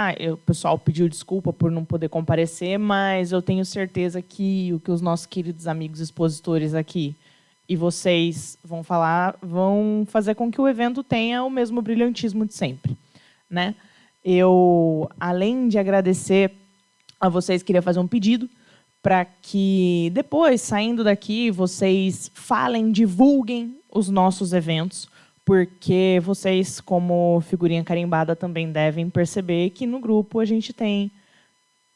falar, o pessoal pediu desculpa por não poder comparecer, mas eu tenho certeza que o que os nossos queridos amigos expositores aqui e vocês vão falar vão fazer com que o evento tenha o mesmo brilhantismo de sempre, né? Eu, além de agradecer a vocês, queria fazer um pedido para que depois, saindo daqui, vocês falem, divulguem os nossos eventos, porque vocês, como figurinha carimbada, também devem perceber que no grupo a gente tem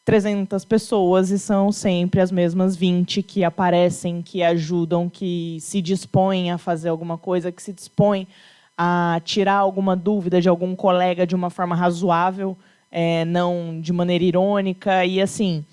300 pessoas e são sempre as mesmas 20 que aparecem, que ajudam, que se dispõem a fazer alguma coisa, que se dispõem a tirar alguma dúvida de algum colega de uma forma razoável, não de maneira irônica. E, assim,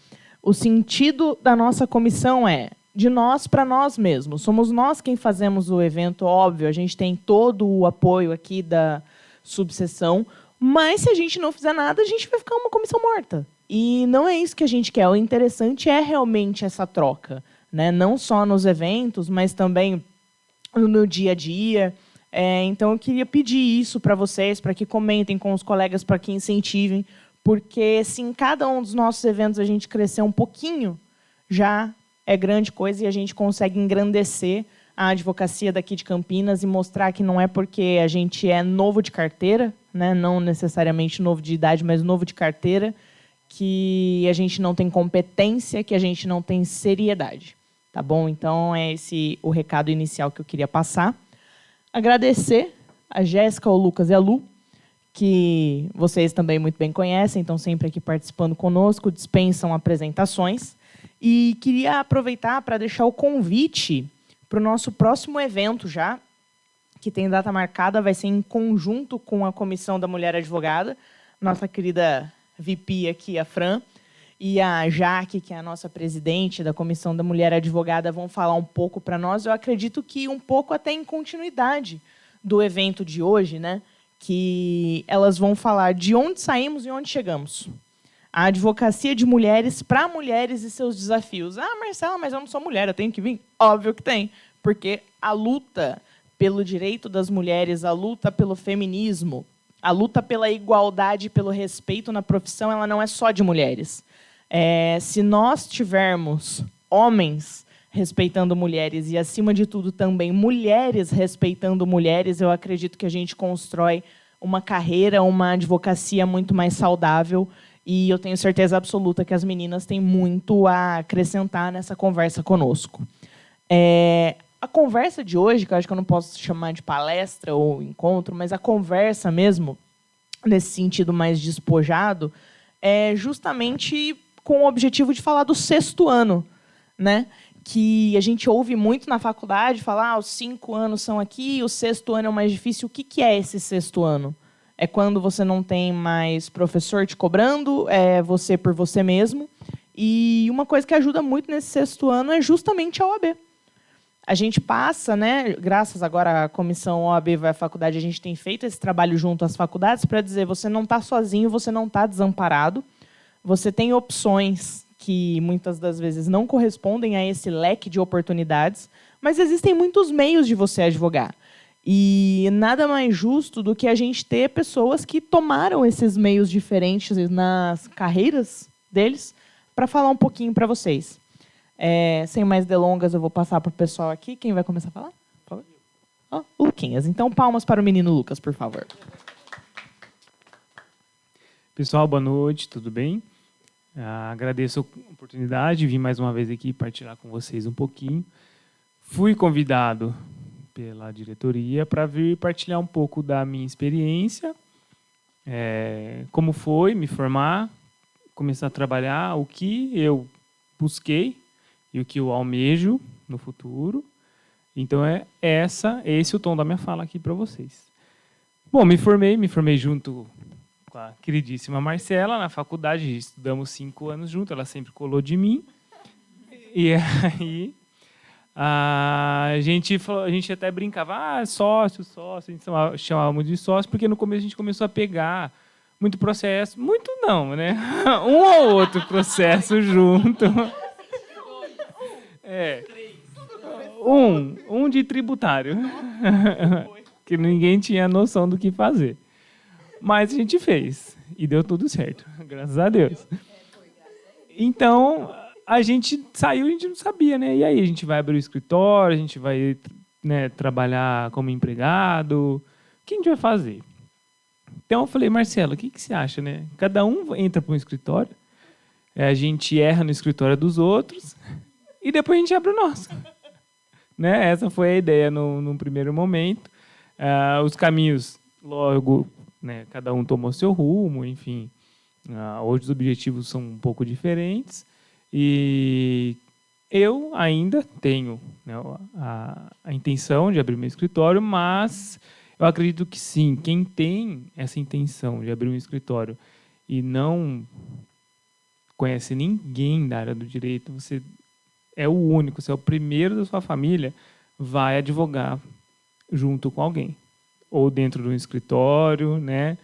o sentido da nossa comissão é de nós para nós mesmos. Somos nós quem fazemos o evento, óbvio. A gente tem todo o apoio aqui da subseção, mas se a gente não fizer nada, a gente vai ficar uma comissão morta. E não é isso que a gente quer. O interessante é realmente essa troca, né? Não só nos eventos, mas também no dia a dia. Então, eu queria pedir isso para vocês, para que comentem com os colegas, para que incentivem, porque se em cada um dos nossos eventos a gente crescer um pouquinho, já é grande coisa e a gente consegue engrandecer a advocacia daqui de Campinas e mostrar que não é porque a gente é novo de carteira, né? Não necessariamente novo de idade, mas novo de carteira, que a gente não tem competência, que a gente não tem seriedade. Tá bom? Então, é esse o recado inicial que eu queria passar. Agradecer a Jéssica, o Lucas e a Lu, que vocês também muito bem conhecem, estão sempre aqui participando conosco, dispensam apresentações. E queria aproveitar para deixar o convite para o nosso próximo evento já, que tem data marcada, vai ser em conjunto com a Comissão da Mulher Advogada, nossa querida VP aqui, a Fran, e a Jaque, que é a nossa presidente da Comissão da Mulher Advogada, vão falar um pouco para nós. Eu acredito que um pouco até em continuidade do evento de hoje, né? Que elas vão falar de onde saímos e onde chegamos. A advocacia de mulheres para mulheres e seus desafios. Ah, Marcela, mas eu não sou mulher, eu tenho que vir? Óbvio que tem, porque a luta pelo direito das mulheres, a luta pelo feminismo, a luta pela igualdade e pelo respeito na profissão, ela não é só de mulheres. Se nós tivermos homens respeitando mulheres e, acima de tudo, também mulheres respeitando mulheres, eu acredito que a gente constrói uma carreira, uma advocacia muito mais saudável. E eu tenho certeza absoluta que as meninas têm muito a acrescentar nessa conversa conosco. A conversa de hoje, que eu acho que eu não posso chamar de palestra ou encontro, mas a conversa mesmo, nesse sentido mais despojado, é justamente com o objetivo de falar do sexto ano, né? Que a gente ouve muito na faculdade falar os 5 anos são aqui, o sexto ano é o mais difícil. O que é esse sexto ano? É quando você não tem mais professor te cobrando, é você por você mesmo. E uma coisa que ajuda muito nesse sexto ano é justamente a OAB. A gente passa, né, graças agora à comissão OAB vai à faculdade, a gente tem feito esse trabalho junto às faculdades para dizer você não está sozinho, você não está desamparado, você tem opções que muitas das vezes não correspondem a esse leque de oportunidades, mas existem muitos meios de você advogar. E nada mais justo do que a gente ter pessoas que tomaram esses meios diferentes nas carreiras deles para falar um pouquinho para vocês. Sem mais delongas, eu vou passar para o pessoal aqui. Quem vai começar a falar? Por favor. O Luquinhas. Então, palmas para o menino Lucas, por favor. Pessoal, boa noite, tudo bem? Agradeço a oportunidade de vir mais uma vez aqui partilhar com vocês um pouquinho. Fui convidado pela diretoria para vir partilhar um pouco da minha experiência, como foi me formar, começar a trabalhar, o que eu busquei e o que eu almejo no futuro. Então, esse o tom da minha fala aqui para vocês. Bom, me formei junto com a queridíssima Marcela na faculdade, estudamos 5 anos juntos, ela sempre colou de mim. E aí a gente até brincava, sócio, a gente chamava muito de sócio, porque no começo a gente começou a pegar muito processo, muito não, né? Um ou outro processo junto. Um de tributário, que ninguém tinha noção do que fazer. Mas a gente fez. E deu tudo certo. Graças a Deus. Então, a gente saiu e a gente não sabia, né? E aí, a gente vai abrir o escritório, a gente vai, né, trabalhar como empregado. O que a gente vai fazer? Então, eu falei, Marcelo, o que você acha, né? Cada um entra para um escritório, a gente erra no escritório dos outros e depois a gente abre o nosso. Né? Essa foi a ideia no primeiro momento. Os caminhos, logo, né, cada um tomou seu rumo, enfim. Hoje os objetivos são um pouco diferentes e eu ainda tenho, né, a intenção de abrir meu escritório, mas eu acredito que sim, quem tem essa intenção de abrir um escritório e não conhece ninguém da área do direito, você é o único, você é o primeiro da sua família, vai advogar junto com alguém. Ou dentro de um escritório, né?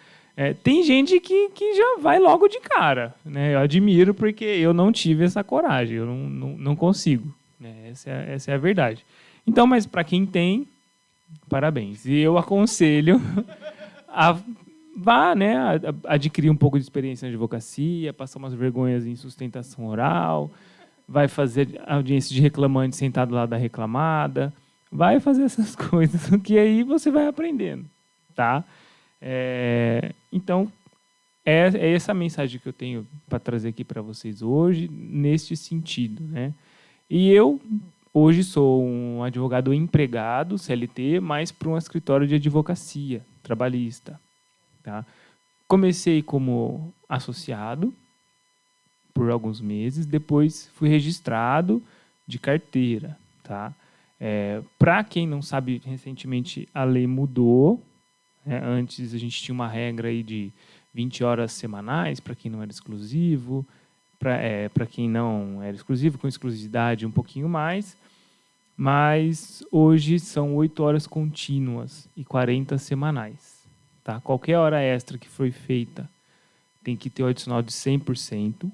Tem gente que já vai logo de cara. Né? Eu admiro porque eu não tive essa coragem, eu não consigo. Né? Essa é a verdade. Então, mas para quem tem, parabéns. E eu aconselho a vá, né, adquirir um pouco de experiência na advocacia, passar umas vergonhas em sustentação oral, vai fazer audiência de reclamante sentado lá da reclamada, vai fazer essas coisas, que aí você vai aprendendo, tá? Então, é essa a mensagem que eu tenho para trazer aqui para vocês hoje, neste sentido, né? E eu, hoje, sou um advogado empregado, CLT, mas para um escritório de advocacia trabalhista, tá? Comecei como associado por alguns meses, depois fui registrado de carteira, tá? Para quem não sabe, recentemente a lei mudou. Né? Antes a gente tinha uma regra aí de 20 horas semanais para quem não era exclusivo, para quem não era exclusivo, com exclusividade um pouquinho mais, mas hoje são 8 horas contínuas e 40 semanais. Tá? Qualquer hora extra que foi feita tem que ter o adicional de 100%.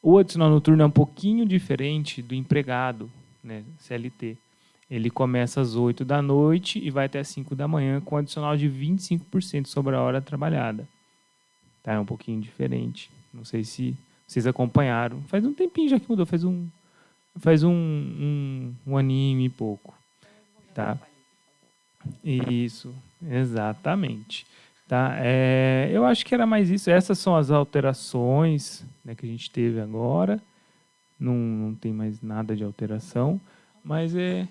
O adicional noturno é um pouquinho diferente do empregado, né, CLT. Ele começa às 8 da noite e vai até às 5 da manhã, com adicional de 25% sobre a hora trabalhada. Tá? É um pouquinho diferente. Não sei se vocês acompanharam. Faz um tempinho já que mudou, faz um aninho e pouco. Tá? Isso, exatamente. Tá? Eu acho que era mais isso. Essas são as alterações, né, que a gente teve agora. Não tem mais nada de alteração. Mas é...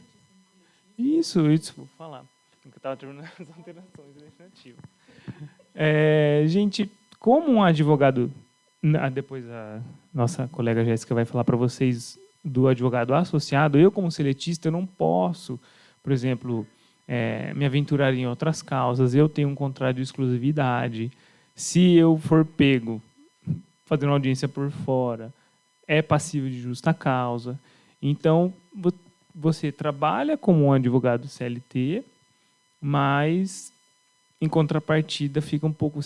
Isso, vou falar. Eu estava terminando as alterações legislativas. Gente, como um advogado... Depois a nossa colega Jéssica vai falar para vocês do advogado associado. Eu, como seletista, eu não posso, por exemplo... me aventurar em outras causas, eu tenho um contrato de exclusividade. Se eu for pego fazendo audiência por fora, é passível de justa causa. Então, você trabalha como um advogado CLT, mas, em contrapartida, você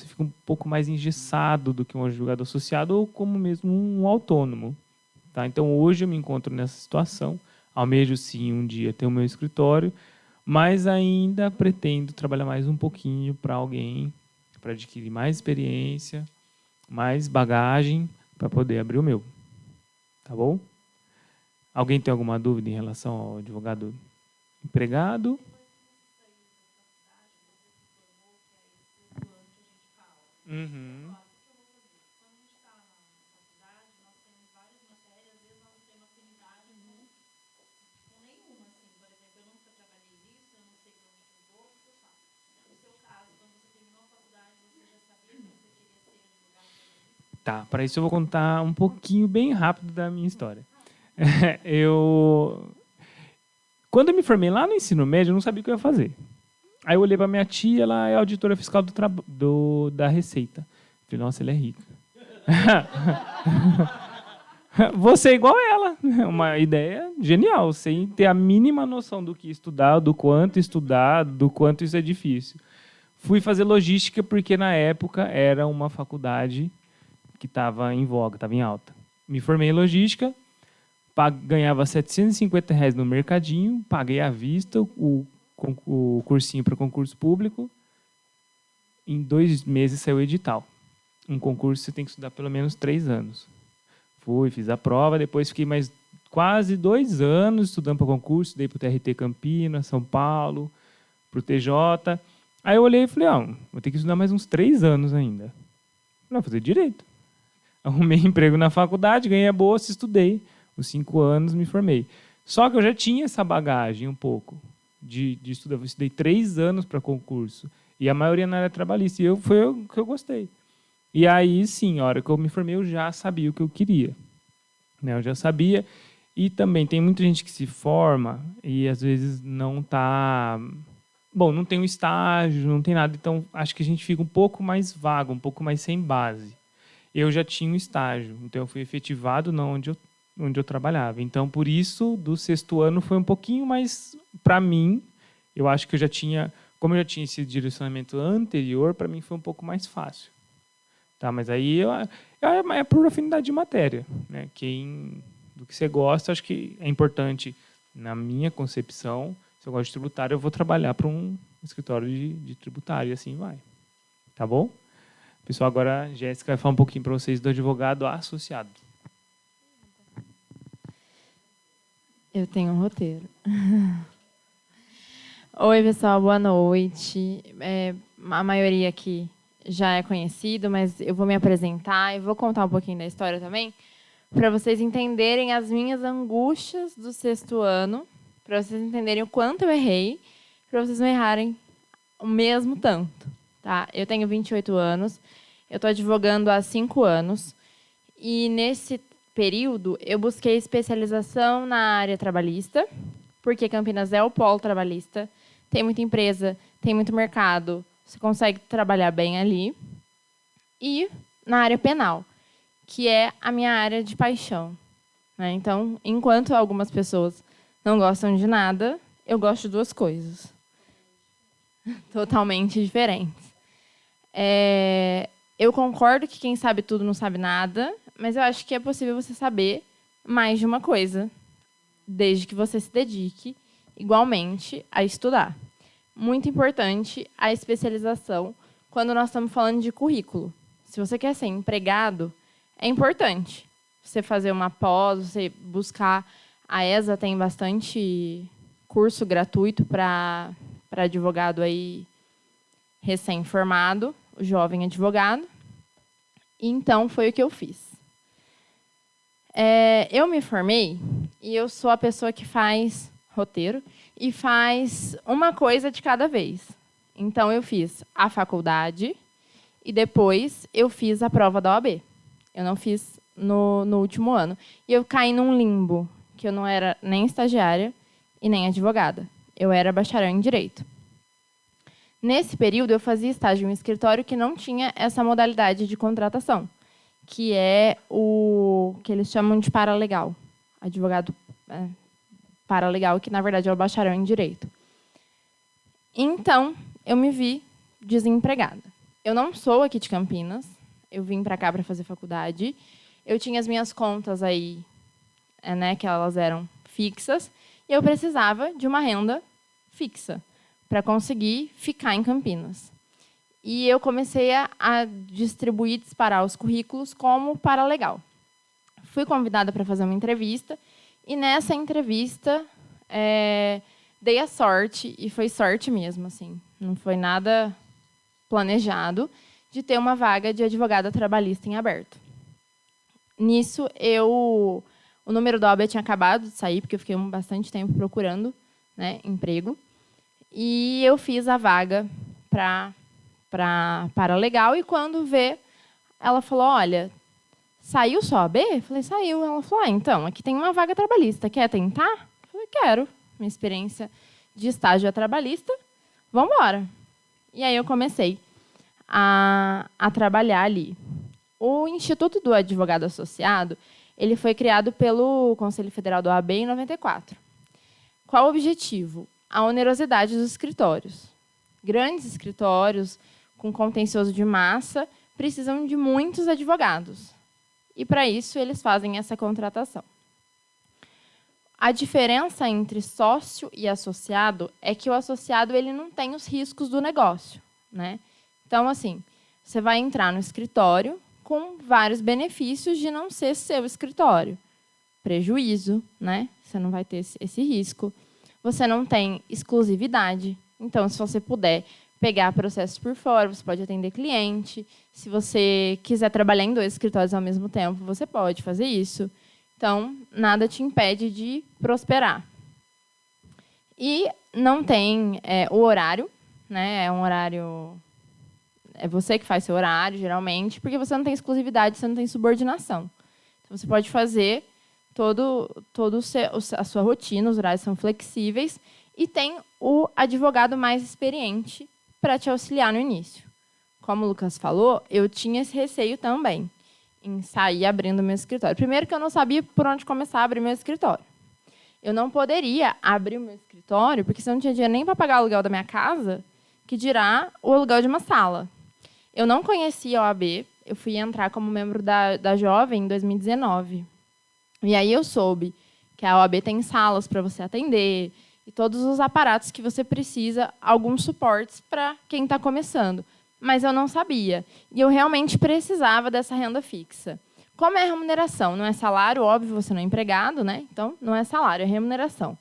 fica um pouco mais engessado do que um advogado associado ou como mesmo um autônomo. Tá? Então, hoje eu me encontro nessa situação. Almejo, sim, um dia ter o meu escritório, mas ainda pretendo trabalhar mais um pouquinho para alguém, para adquirir mais experiência, mais bagagem, para poder abrir o meu. Tá bom? Alguém tem alguma dúvida em relação ao advogado empregado? Uhum. Tá, para isso eu vou contar um pouquinho bem rápido da minha história. Quando eu me formei lá no ensino médio, eu não sabia o que eu ia fazer. Aí eu olhei para minha tia, ela é auditora fiscal da Receita. Falei, nossa, ela é rica. Vou ser igual ela. Uma ideia genial, sem ter a mínima noção do que estudar, do quanto estudar, do quanto isso é difícil. Fui fazer logística porque, na época, era uma faculdade que estava em voga, estava em alta. Me formei em logística, ganhava R$ 750 no mercadinho, paguei à vista o cursinho para concurso público em 2 meses saiu o edital. Um concurso você tem que estudar pelo menos 3 anos. Fui, fiz a prova, depois fiquei mais quase 2 anos estudando para concurso, dei para o TRT Campinas, São Paulo, para o TJ. Aí eu olhei e falei, vou ter que estudar mais uns 3 anos ainda. Vou fazer direito. Arrumei emprego na faculdade, ganhei a bolsa, estudei. Os 5 anos me formei. Só que eu já tinha essa bagagem um pouco de estudar. Eu estudei 3 anos para concurso. E a maioria na área trabalhista. E foi o que eu gostei. E aí, sim, a hora que eu me formei, eu já sabia o que eu queria. Né? Eu já sabia. E também tem muita gente que se forma e, às vezes, não está... Bom, não tem um estágio, não tem nada. Então, acho que a gente fica um pouco mais vago, um pouco mais sem base. Eu já tinha um estágio. Então, eu fui efetivado onde eu trabalhava. Então, por isso, do 6º ano foi um pouquinho mais... Para mim, eu acho que eu já tinha... Como eu já tinha esse direcionamento anterior, para mim foi um pouco mais fácil. Tá, mas aí é por afinidade de matéria. Né? Do que você gosta, acho que é importante, na minha concepção, se eu gosto de tributário, eu vou trabalhar para um escritório de tributário, e assim vai. Tá bom? Pessoal, agora a Jéssica vai falar um pouquinho para vocês do advogado associado. Eu tenho um roteiro. Oi, pessoal, boa noite. A maioria aqui já é conhecido, mas eu vou me apresentar e vou contar um pouquinho da história também, para vocês entenderem as minhas angústias do 6º ano, para vocês entenderem o quanto eu errei, para vocês não errarem o mesmo tanto. Tá? Eu tenho 28 anos, eu estou advogando há 5 anos, e nesse período eu busquei especialização na área trabalhista, porque Campinas é o polo trabalhista, tem muita empresa, tem muito mercado, você consegue trabalhar bem ali. E na área penal, que é a minha área de paixão. Né? Então, enquanto algumas pessoas não gostam de nada, eu gosto de 2 coisas. Totalmente diferentes. Eu concordo que quem sabe tudo não sabe nada, mas eu acho que é possível você saber mais de uma coisa, desde que você se dedique igualmente a estudar. Muito importante a especialização quando nós estamos falando de currículo. Se você quer ser empregado, é importante você fazer uma pós, você buscar. A ESA tem bastante curso gratuito para advogado aí recém-formado, o jovem advogado. Então, foi o que eu fiz. Eu me formei e eu sou a pessoa que faz roteiro e faz uma coisa de cada vez. Então, eu fiz a faculdade e depois eu fiz a prova da OAB. Eu não fiz no último ano. E eu caí num limbo, que eu não era nem estagiária e nem advogada. Eu era bacharel em Direito. Nesse período, eu fazia estágio em um escritório que não tinha essa modalidade de contratação, que é o que eles chamam de paralegal. Advogado paralegal, que, na verdade, é o bacharel em Direito. Então, eu me vi desempregada. Eu não sou aqui de Campinas, eu vim para cá para fazer faculdade. Eu tinha as minhas contas aí, que elas eram fixas, e eu precisava de uma renda fixa para conseguir ficar em Campinas. E eu comecei a distribuir, disparar os currículos como paralegal. Fui convidada para fazer uma entrevista, e nessa entrevista dei a sorte, e foi sorte mesmo, assim, não foi nada planejado, de ter uma vaga de advogada trabalhista em aberto. Nisso, o número da OAB tinha acabado de sair, porque eu fiquei bastante tempo procurando, né, emprego. E eu fiz a vaga para paralegal, e quando ela falou, olha, saiu só a OAB? Eu falei, saiu. Ela falou, então, aqui tem uma vaga trabalhista, quer tentar? Eu falei, quero. Minha experiência de estágio é trabalhista, vamos embora. E aí eu comecei a trabalhar ali. O Instituto do Advogado Associado, ele foi criado pelo Conselho Federal da OAB em 94. Qual o objetivo? A onerosidade dos escritórios. Grandes escritórios com contencioso de massa precisam de muitos advogados. E, para isso, eles fazem essa contratação. A diferença entre sócio e associado é que o associado ele não tem os riscos do negócio. Né? Então, assim, você vai entrar no escritório com vários benefícios de não ser seu escritório. Prejuízo, né? Você não vai ter esse risco. Você não tem exclusividade. Então, se você puder pegar processos por fora, você pode atender cliente. Se você quiser trabalhar em 2 escritórios ao mesmo tempo, você pode fazer isso. Então, nada te impede de prosperar. E não tem o horário, né? É um horário... É você que faz seu horário, geralmente, porque você não tem exclusividade, você não tem subordinação. Então, você pode fazer a sua rotina, os horários são flexíveis, e tem o advogado mais experiente para te auxiliar no início. Como o Lucas falou, eu tinha esse receio também em sair abrindo meu escritório. Primeiro que eu não sabia por onde começar a abrir meu escritório. Eu não poderia abrir o meu escritório, porque se eu não tinha dinheiro nem para pagar o aluguel da minha casa, que dirá o aluguel de uma sala. Eu não conhecia a OAB, eu fui entrar como membro da Jovem em 2019. E aí eu soube que a OAB tem salas para você atender e todos os aparatos que você precisa, alguns suportes para quem está começando. Mas eu não sabia. E eu realmente precisava dessa renda fixa. Como é remuneração? Não é salário, óbvio, você não é empregado, né? Então, não é salário, é remuneração.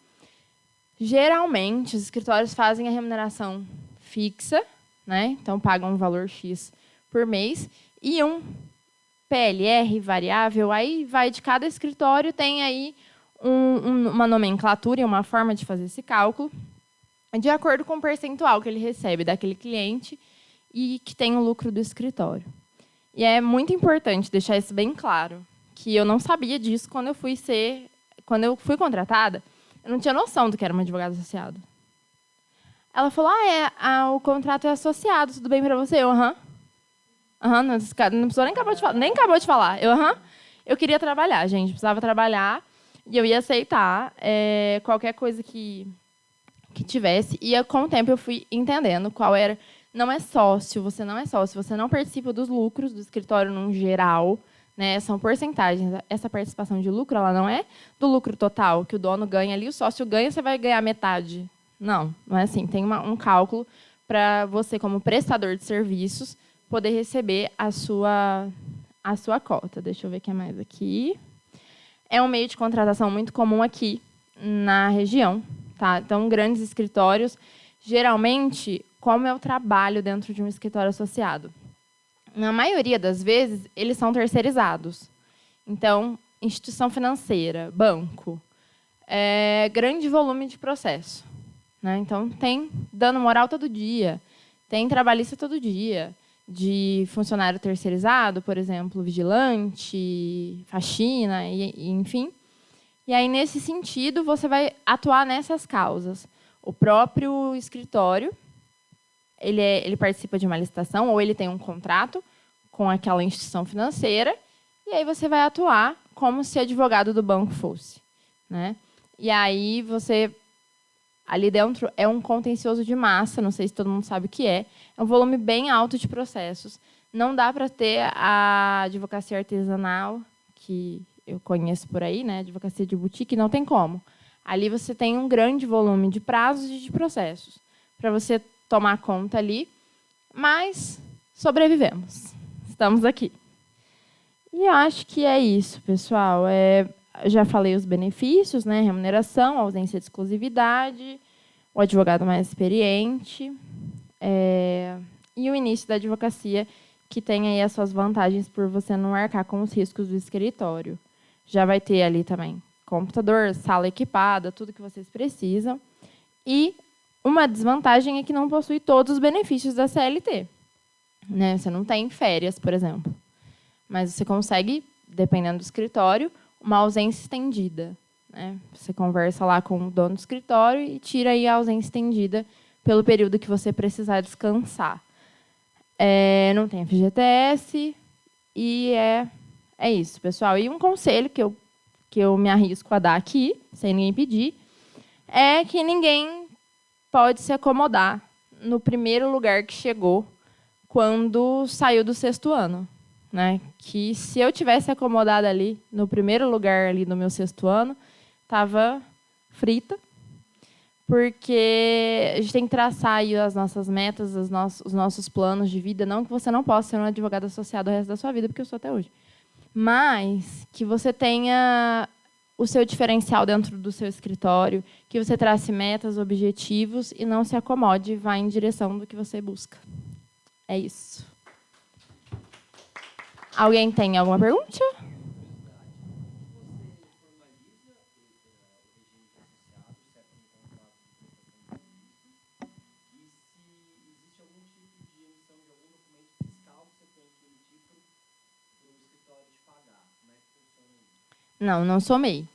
Geralmente, os escritórios fazem a remuneração fixa, né? Então, pagam um valor X por mês. E um PLR variável, aí vai de cada escritório, tem aí uma nomenclatura e uma forma de fazer esse cálculo, de acordo com o percentual que ele recebe daquele cliente e que tem o lucro do escritório. E é muito importante deixar isso bem claro, que eu não sabia disso quando eu fui contratada, eu não tinha noção do que era um advogado associado. Ela falou, o contrato é associado, tudo bem para você? Eu, aham. Não precisou nem acabou de falar. Eu queria trabalhar, gente, precisava trabalhar e eu ia aceitar qualquer coisa que tivesse. E com o tempo eu fui entendendo qual era. Não é sócio, você não é sócio, você não participa dos lucros do escritório num geral, né? São porcentagens. Essa participação de lucro, ela não é do lucro total, que o dono ganha ali, o sócio ganha, você vai ganhar metade. Não é assim. Tem um cálculo para você, como prestador de serviços, poder receber a sua cota. Deixa eu ver o que é mais aqui. É um meio de contratação muito comum aqui na região. Tá? Então, grandes escritórios, geralmente, como é o trabalho dentro de um escritório associado? Na maioria das vezes, eles são terceirizados. Então, instituição financeira, banco, grande volume de processo. Né? Então, tem dano moral todo dia, tem trabalhista todo dia, de funcionário terceirizado, por exemplo, vigilante, faxina, enfim. E aí, nesse sentido, você vai atuar nessas causas. O próprio escritório, ele participa de uma licitação ou ele tem um contrato com aquela instituição financeira e aí você vai atuar como se advogado do banco fosse. Né? E aí, ali dentro é um contencioso de massa, não sei se todo mundo sabe o que é um volume bem alto de processos. Não dá para ter a advocacia artesanal, que eu conheço por aí, né? Advocacia de boutique, não tem como. Ali você tem um grande volume de prazos e de processos para você tomar conta ali, mas sobrevivemos. Estamos aqui. E eu acho que é isso, pessoal. Eu já falei os benefícios, né? Remuneração, ausência de exclusividade, o advogado mais experiente, e o início da advocacia, que tem aí as suas vantagens por você não arcar com os riscos do escritório. Já vai ter ali também computador, sala equipada, tudo que vocês precisam. E uma desvantagem é que não possui todos os benefícios da CLT. Né? Você não tem férias, por exemplo. Mas você consegue, dependendo do escritório, uma ausência estendida. Né? Você conversa lá com o dono do escritório e tira aí a ausência estendida pelo período que você precisar descansar. Não tem FGTS e é isso, pessoal. E um conselho que eu me arrisco a dar aqui, sem ninguém pedir, é que ninguém pode se acomodar no primeiro lugar que chegou quando saiu do 6º ano. Né? Que se eu tivesse acomodada ali, no primeiro lugar ali no meu 6º ano, estava frita, porque a gente tem que traçar aí as nossas metas, os nossos planos de vida. Não que você não possa ser um advogado associado o resto da sua vida, porque eu sou até hoje. Mas que você tenha o seu diferencial dentro do seu escritório, que você trace metas, objetivos e não se acomode, vá em direção do que você busca. É isso. Alguém tem alguma pergunta? Não, não sou MEI.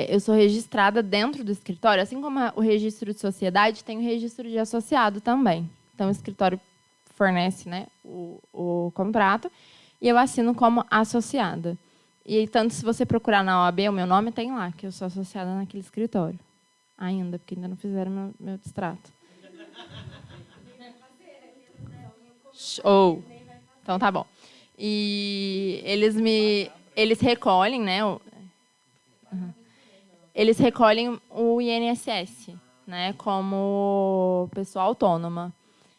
Eu sou registrada dentro do escritório, assim como o registro de sociedade, tem o registro de associado também. Então, o escritório fornece, né, o contrato e eu assino como associada. E tanto se você procurar na OAB, o meu nome tem lá, que eu sou associada naquele escritório. Ainda, porque ainda não fizeram meu distrato. Show! Então, tá bom. E eles recolhem, né? Eles recolhem o INSS, né? Como pessoa autônoma.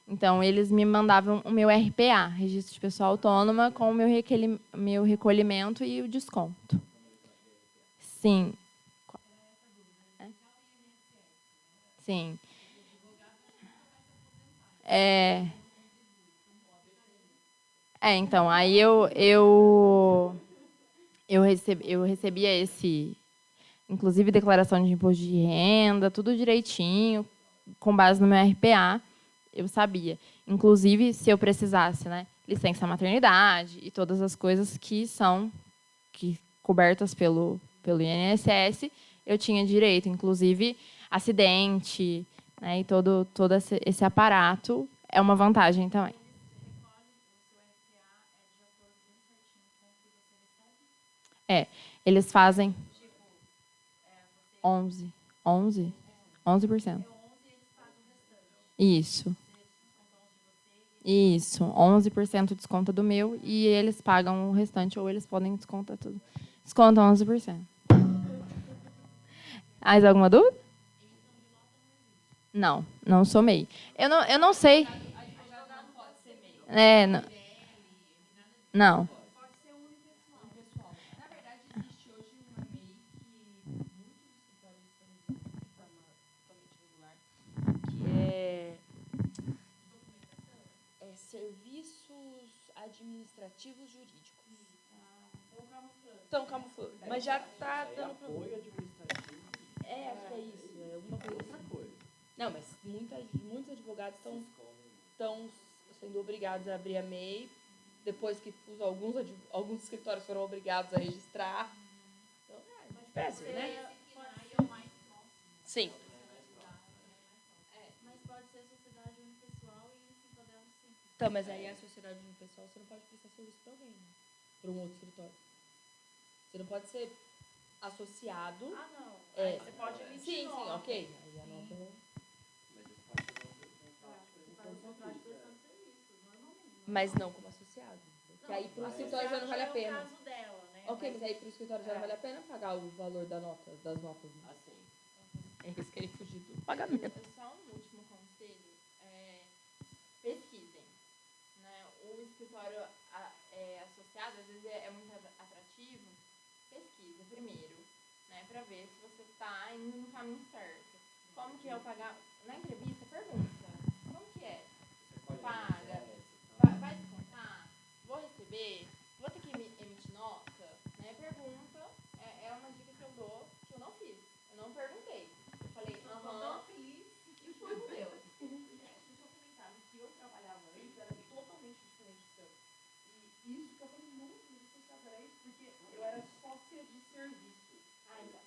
Então, eles me mandavam o meu RPA, Registro de Pessoa Autônoma, com o meu recolhimento e o desconto. Sim. Sim. Então, aí eu recebia inclusive declaração de imposto de renda, tudo direitinho, com base no meu RPA, eu sabia. Inclusive, se eu precisasse, né, licença maternidade e todas as coisas que são cobertas pelo INSS, eu tinha direito, inclusive acidente, né, e todo esse aparato é uma vantagem também. Eles fazem 11%. Isso. 11% desconta do meu e eles pagam o restante, ou eles podem descontar tudo. Descontam 11%. Mais alguma dúvida? Não sou MEI. Eu não sei. Não. Serviços administrativos jurídicos. Estão camuflando. Mas já está dando problema. Acho que é isso. É alguma coisa assim. Não, mas muitos advogados estão sendo obrigados a abrir a MEI, depois que alguns escritórios foram obrigados a registrar. Então, péssimo, né? Sim. Mas pode ser sociedade unipessoal e assim podemos sim. Então, mas aí a sociedade unipessoal você não pode prestar serviço para alguém, né? Para um outro escritório. Você não pode ser associado. Ah, não. Aí você pode emitir sim, nota. ok. Aí a nota mas não como associado. Porque aí para o escritório já não vale a pena. É o caso dela, né? Ok, mas aí para o escritório já não vale a pena pagar o valor das notas. Assim. Eles querem fugir do pagamento. Só um último conselho. Pesquisem. Né? O escritório associado, às vezes, é muito atrativo. Pesquisa primeiro, né? Para ver se você está indo no caminho certo. Como que é o pagar? Na entrevista, pergunta. Como que é? Paga? Vai descontar? Vou receber? Vou ter que emitir nota? Né? Pergunta. É uma dica que eu dou, que eu não fiz. Eu não perguntei. Eu falei, Tão feliz. e fui com Deus. Deixa eu comentar. O que eu trabalhava antes era totalmente diferente do seu. E isso que eu falei muito porque eu era sócia de serviço.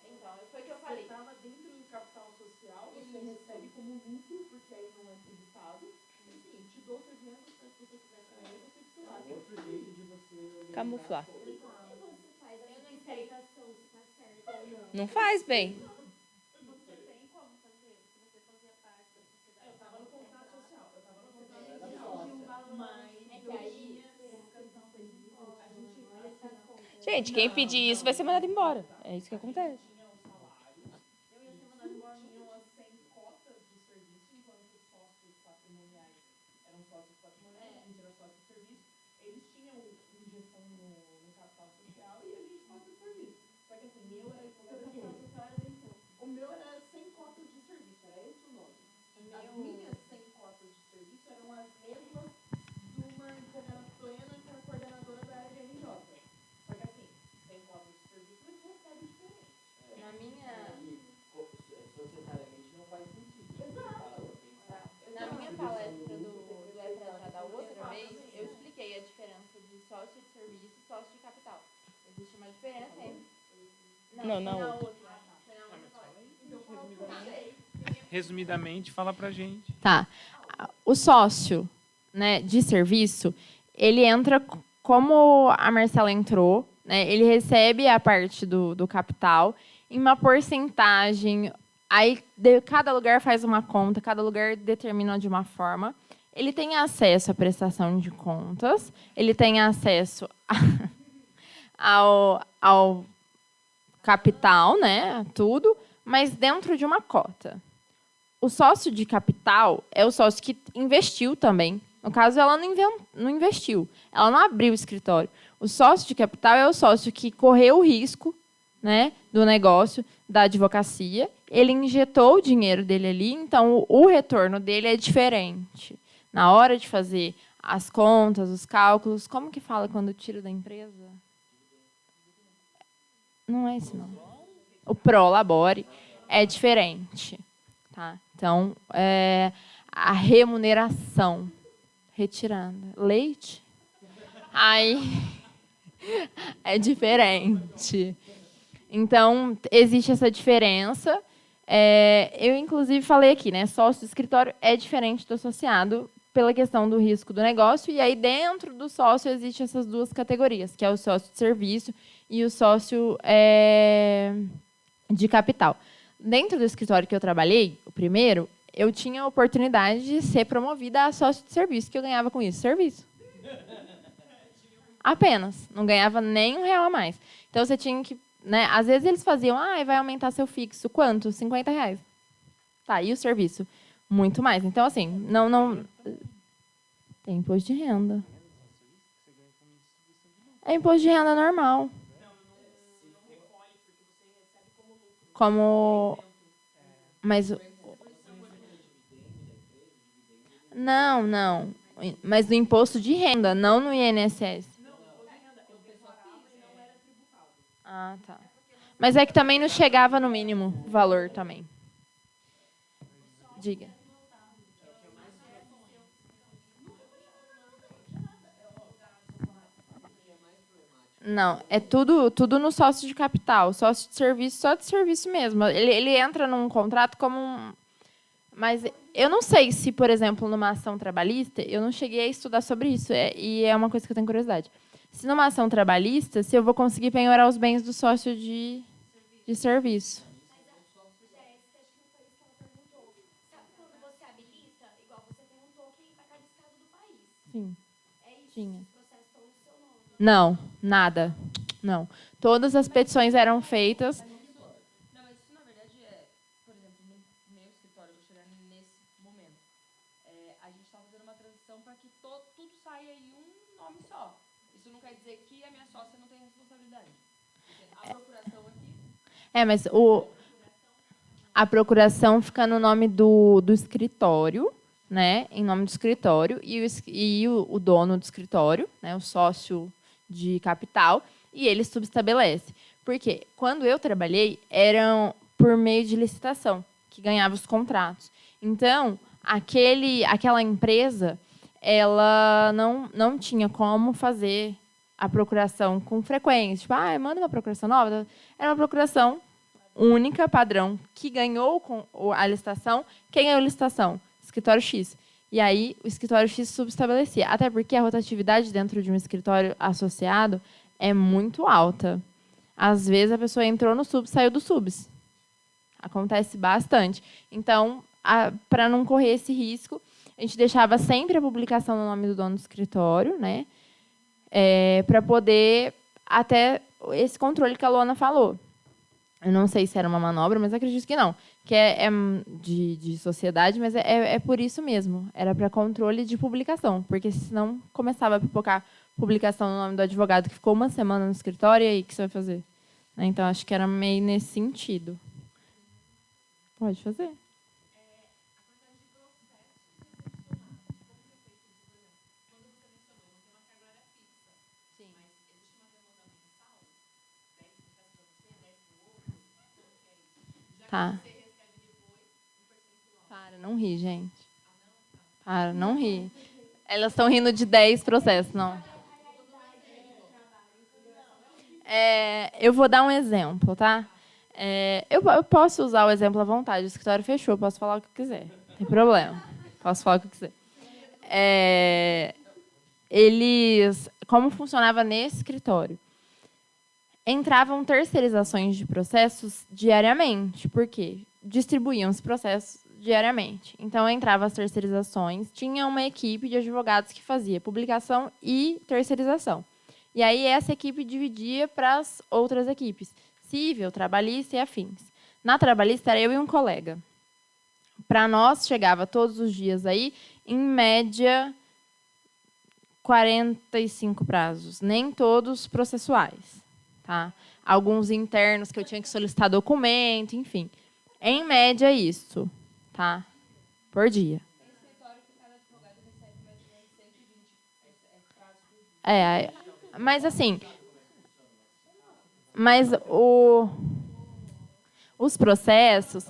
Então, foi o que eu falei. Você estava dentro do capital social, você recebe como lucro, porque aí não é tributado. E assim, te dou seu dinheiro, se você quiser sair, você precisa lá. Outro jeito de você Camuflar. E você faz a fiscalização, se tá certo ou não. Não faz bem. Você tem como fazer? Se você fazia parte da sociedade. Eu estava no contrato social. Mas Gente, quem pedir isso vai ser mandado embora. É isso que acontece. eu ia ser mandada embora, tinha umas 100 Não, na outra. Resumidamente, fala pra gente. Tá. O sócio, né, de serviço, ele entra como a Marcela entrou, né? Ele recebe a parte do capital em uma porcentagem. Aí cada lugar faz uma conta, cada lugar determina de uma forma. Ele tem acesso à prestação de contas, ele tem acesso ao capital, né? Tudo, mas dentro de uma cota. O sócio de capital é o sócio que investiu também. No caso, ela não investiu. Ela não abriu o escritório. O sócio de capital é o sócio que correu o risco, né, do negócio, da advocacia. Ele injetou o dinheiro dele ali, então o retorno dele é diferente. Na hora de fazer as contas, os cálculos, como que fala quando tira da empresa? Não é esse não. O prolabore é diferente. Tá? Então, a remuneração, retirando leite, aí é diferente. Então, existe essa diferença. Eu, inclusive, falei aqui, né? Sócio do escritório é diferente do associado pela questão do risco do negócio. E aí, dentro do sócio, existem essas duas categorias, que é o sócio de serviço e o sócio de capital. Dentro do escritório que eu trabalhei, o primeiro, eu tinha a oportunidade de ser promovida a sócio de serviço, que eu ganhava com isso, serviço. Apenas. Não ganhava nem R$1 a mais. Então, você tinha que... Né, às vezes, eles faziam, vai aumentar seu fixo. Quanto? R$50. Tá, e o serviço? Muito mais. Então, assim, não... Tem imposto de renda. É imposto de renda normal. Como... Mas... Não. Mas no imposto de renda, não no INSS. Ah, tá. Mas é que também não chegava no mínimo valor também. Diga. Não, é tudo no sócio de capital. Sócio de serviço, só de serviço mesmo. Ele entra num contrato como Mas eu não sei se, por exemplo, numa ação trabalhista, eu não cheguei a estudar sobre isso, e é uma coisa que eu tenho curiosidade. Se numa ação trabalhista, se eu vou conseguir penhorar os bens do sócio de serviço. Sim. Tinha. Não, nada. Não. Todas as petições eram feitas. Não, mas isso na verdade por exemplo, no meu escritório, vou chegar nesse momento. A gente está fazendo uma transição para que tudo saia em um nome só. Isso não quer dizer que a minha sócia não tem responsabilidade. A procuração aqui. Mas a procuração fica no nome do escritório, né? Em nome do escritório, e o dono do escritório, né? O sócio de capital, e ele subestabelece. Porque quando eu trabalhei, eram por meio de licitação que ganhava os contratos. Então, aquela empresa, ela não tinha como fazer a procuração com frequência. Tipo, manda uma procuração nova. Era uma procuração única, padrão, que ganhou com a licitação. Quem ganhou a licitação? Escritório X. E aí, o escritório X subestabelecia. Até porque a rotatividade dentro de um escritório associado é muito alta. Às vezes, a pessoa entrou no subs, saiu do subs. Acontece bastante. Então, para não correr esse risco, a gente deixava sempre a publicação no nome do dono do escritório, né? Para poder até esse controle que a Luana falou. Eu não sei se era uma manobra, mas acredito que não. Que é de sociedade, mas é por isso mesmo. Era para controle de publicação, porque senão começava a pipocar publicação no nome do advogado que ficou uma semana no escritório, e aí o que você vai fazer? Então, acho que era meio nesse sentido. Pode fazer. Tá. Para, não ri, gente. Para, não ri. Elas estão rindo de 10 processos, não. Eu vou dar um exemplo, tá? Eu posso usar o exemplo à vontade. O escritório fechou, eu posso falar o que eu quiser. Não tem problema. Posso falar o que eu quiser. Como funcionava nesse escritório? Entravam terceirizações de processos diariamente. Por quê? Distribuíam os processos diariamente. Então, entravam as terceirizações, tinha uma equipe de advogados que fazia publicação e terceirização. E aí, essa equipe dividia para as outras equipes, civil, trabalhista e afins. Na trabalhista, era eu e um colega. Para nós, chegava todos os dias aí, em média, 45 prazos. Nem todos processuais. Tá? Alguns internos que eu tinha que solicitar documento, enfim. Em média, isso. Tá? Por dia. Mas assim, os processos,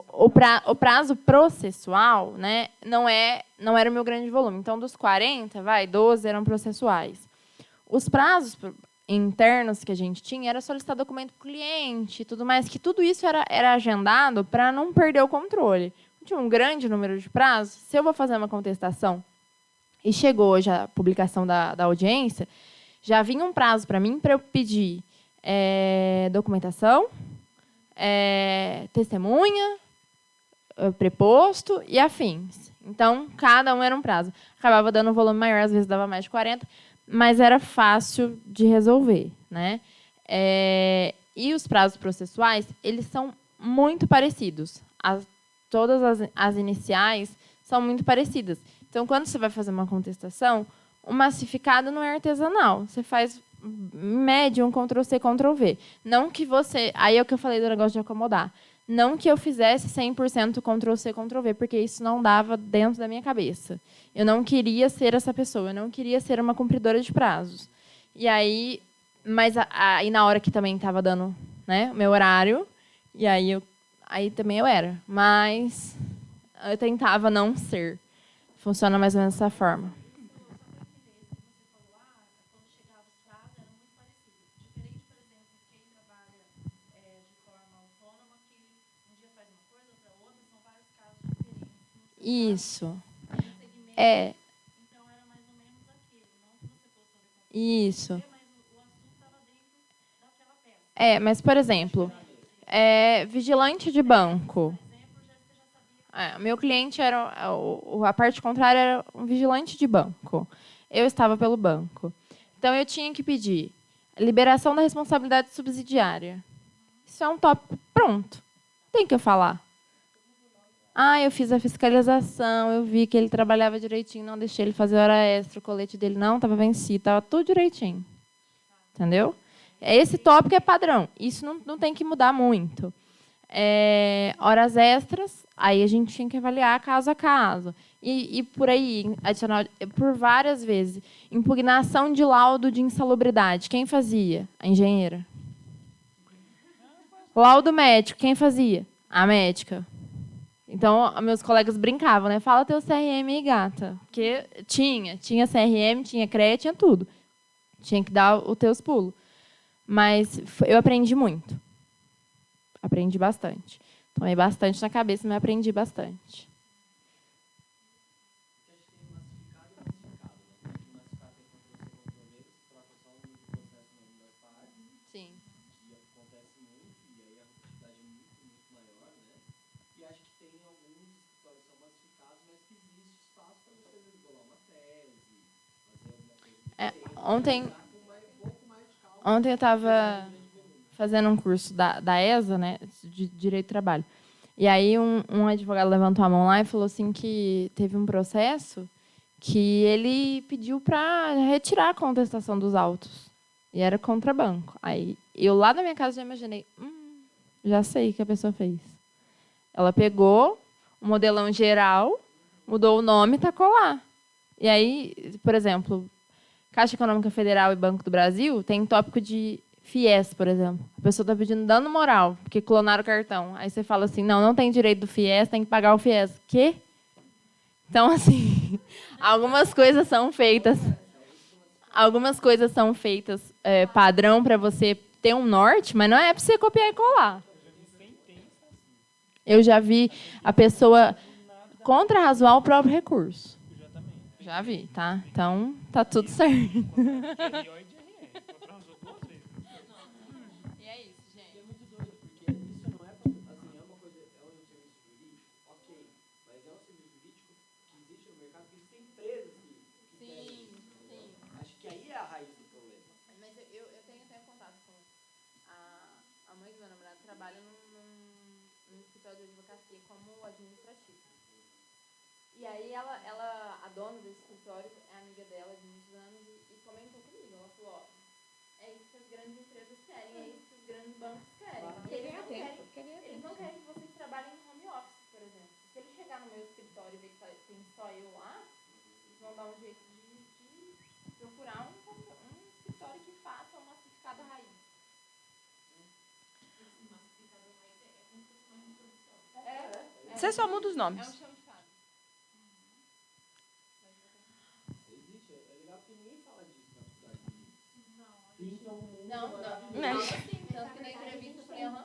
o prazo processual, né, não era o meu grande volume. Então, dos 40, 12 eram processuais. Os prazos internos que a gente tinha era solicitar documento para o cliente e tudo mais, que tudo isso era agendado para não perder o controle. Tinha um grande número de prazos. Se eu vou fazer uma contestação e chegou já a publicação da audiência, já vinha um prazo para mim para eu pedir documentação, testemunha, preposto e afins. Então, cada um era um prazo. Acabava dando um volume maior, às vezes dava mais de 40, mas era fácil de resolver, né? E os prazos processuais, eles são muito parecidos. Todas as iniciais são muito parecidas. Então, quando você vai fazer uma contestação, o massificado não é artesanal. Você faz médio, um Ctrl-C, Ctrl-V. Não que você... Aí é o que eu falei do negócio de acomodar. Não que eu fizesse 100% Ctrl-C, Ctrl-V, porque isso não dava dentro da minha cabeça. Eu não queria ser essa pessoa, eu não queria ser uma cumpridora de prazos. E aí, mas aí na hora que também estava dando, né, o meu horário, e aí também eu era. Mas eu tentava não ser. Funciona mais ou menos dessa forma. Isso. Então era mais ou menos aquilo, não que você fosse Isso. mas o assunto estava dentro daquela peça. Mas, por exemplo, vigilante de banco. Meu cliente era... A parte contrária era um vigilante de banco. Eu estava pelo banco. Então, eu tinha que pedir liberação da responsabilidade subsidiária. Isso é um tópico pronto. Tem que eu falar. Eu fiz a fiscalização, eu vi que ele trabalhava direitinho, não deixei ele fazer hora extra, o colete dele não estava vencido, estava tudo direitinho. Entendeu? Esse tópico é padrão. Isso não tem que mudar muito. Horas extras, aí a gente tinha que avaliar caso a caso. E por aí, adicional, por várias vezes. Impugnação de laudo de insalubridade. Quem fazia? A engenheira. Laudo médico. Quem fazia? A médica. Então, meus colegas brincavam, né? Fala teu CRM aí, gata. Porque tinha CRM, tinha CREA, tinha tudo. Tinha que dar os teus pulos. Mas eu aprendi muito. Aprendi bastante. Tomei bastante na cabeça, mas aprendi bastante. Sim. Ontem eu estava fazendo um curso da ESA, né, de Direito do Trabalho. E aí um advogado levantou a mão lá e falou assim que teve um processo que ele pediu para retirar a contestação dos autos. E era contra banco. Aí eu lá na minha casa já imaginei, já sei o que a pessoa fez. Ela pegou o modelão geral, mudou o nome e tacou lá. E aí, por exemplo, Caixa Econômica Federal e Banco do Brasil tem um tópico de FIES, por exemplo. A pessoa está pedindo dano moral, porque clonaram o cartão. Aí você fala assim, não tem direito do FIES, tem que pagar o FIES. Quê? Então, assim, algumas coisas são feitas. Algumas coisas são feitas padrão para você ter um norte, mas não é para você copiar e colar. Eu já vi a pessoa contra-razoar o próprio recurso. Já vi, tá? Então, tá tudo certo. E é isso, gente. É muito doido, porque isso não é, assim, é uma coisa, é um serviço jurídico, ok, mas é um serviço jurídico que existe no mercado, que existem empresas que Sim, sim. acho que aí é a raiz do problema. Mas eu tenho até contato com a mãe do meu namorado, trabalha num escritório de advocacia como administrativo. E aí a dona desse escritório é amiga dela de muitos anos e comentou comigo. Ela falou, ó, é isso que as grandes empresas querem, é isso que os grandes bancos querem. E eles não querem que vocês trabalhem no home office, por exemplo. Se ele chegar no meu escritório e ver que tem só eu lá, eles vão dar um jeito de procurar um escritório que faça uma massificada raiz. Você só muda os É nomes. um chão de fada. Existe, é legal porque ninguém fala disso na faculdade. Pintam um mundo Não. maravilhoso. Sim, tanto que na entrevista eu falei, aham.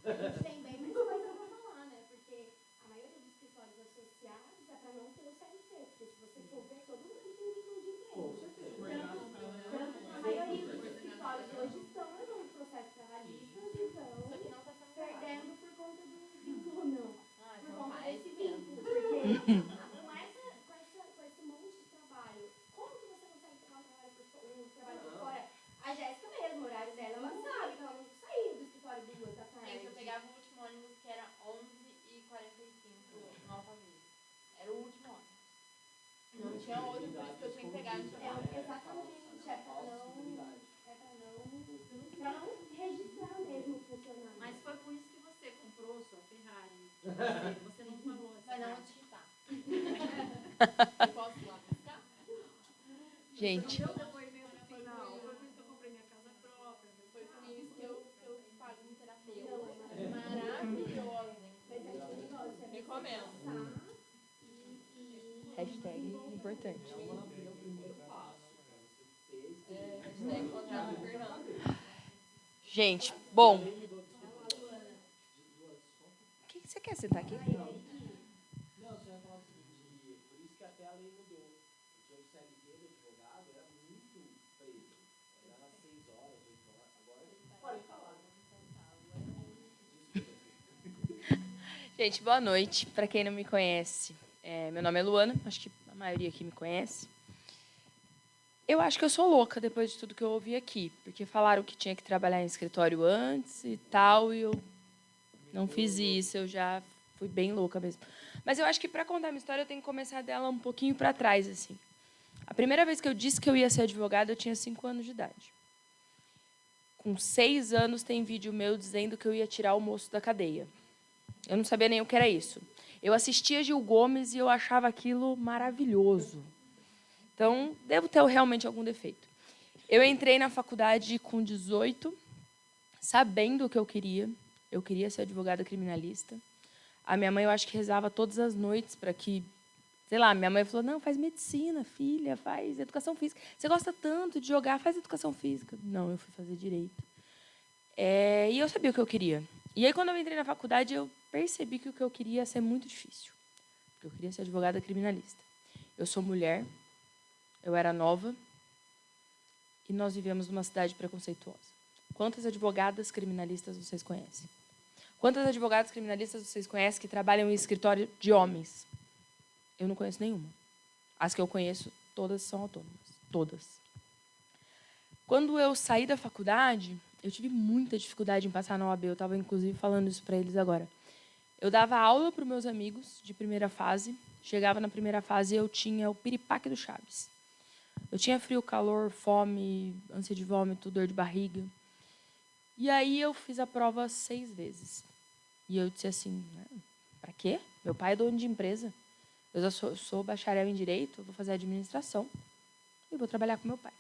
A gente tem bem mais coisa pra falar, né? Porque a maioria dos escritórios associados é pra não ter o CLT. Porque se você for ver, todo mundo tem vínculo de Com emprego. certeza. A maioria dos escritórios hoje estão no processo trabalhista, então Só que não tá sendo falado. perdendo por conta do vínculo, não. Ah, Por então conta faz desse mesmo. vínculo. Porque com esse monte de trabalho, como que você consegue pegar um trabalho por fora? A Jéssica mesmo, o horário dela, ela sabe que ela não saiu do escritório 2 da tarde. Gente, eu pegava o último ônibus que era 11h45 no Alphaville. Era o último ônibus. Não tinha outro, por isso que eu tinha que pegar antes de trabalhar. Exatamente, é pra não registrar mesmo o funcionário. Mas foi por isso que você comprou sua Ferrari. Você não falou essa Mas não parte. antes de estar. Eu posso ir lá buscar? Gente, Meu depoimento final. Foi por isso que eu comprei minha casa própria. Foi por isso que eu pago um terapeuta. Maravilhoso. Recomendo. hashtag importante. É um primeiro passo para você ter Hashtag contrato do Fernando. Gente, bom. O que você quer sentar aqui? Não, você vai falar o seguinte, por isso que até a lei mudou. Porque o CLT do advogado era muito preso. Era 6 horas, 8 horas. Agora pode falar. Gente, boa noite. Para quem não me conhece, meu nome é Luana. Acho que a maioria aqui me conhece. Eu acho que eu sou louca depois de tudo que eu ouvi aqui. Porque falaram que tinha que trabalhar em escritório antes e tal. E eu não fiz isso. Eu já fui bem louca mesmo. Mas eu acho que para contar minha história, eu tenho que começar dela um pouquinho para trás, assim. A primeira vez que eu disse que eu ia ser advogada, eu tinha 5 anos de idade. Com 6 anos, tem vídeo meu dizendo que eu ia tirar o moço da cadeia. Eu não sabia nem o que era isso. Eu assistia Gil Gomes e eu achava aquilo maravilhoso. Então, devo ter realmente algum defeito. Eu entrei na faculdade com 18, sabendo o que eu queria. Eu queria ser advogada criminalista. A minha mãe, eu acho que rezava todas as noites para que... Sei lá, minha mãe falou, não, faz medicina, filha, faz educação física. Você gosta tanto de jogar, faz educação física. Não, eu fui fazer direito. E eu sabia o que eu queria. E aí, quando eu entrei na faculdade, eu percebi que o que eu queria ia ser muito difícil. Porque eu queria ser advogada criminalista. Eu sou mulher, eu era nova, e nós vivemos numa cidade preconceituosa. Quantas advogadas criminalistas vocês conhecem? Quantas advogadas criminalistas vocês conhecem que trabalham em escritório de homens? Eu não conheço nenhuma. As que eu conheço, todas são autônomas. Todas. Quando eu saí da faculdade, eu tive muita dificuldade em passar na OAB. Eu estava, inclusive, falando isso para eles agora. Eu dava aula para os meus amigos de primeira fase. Chegava na primeira fase e eu tinha o piripaque do Chaves. Eu tinha frio, calor, fome, ânsia de vômito, dor de barriga. E aí eu fiz a prova 6 vezes. E eu disse assim, para quê? Meu pai é dono de empresa. Eu já sou bacharel em Direito, eu vou fazer administração e vou trabalhar com meu pai.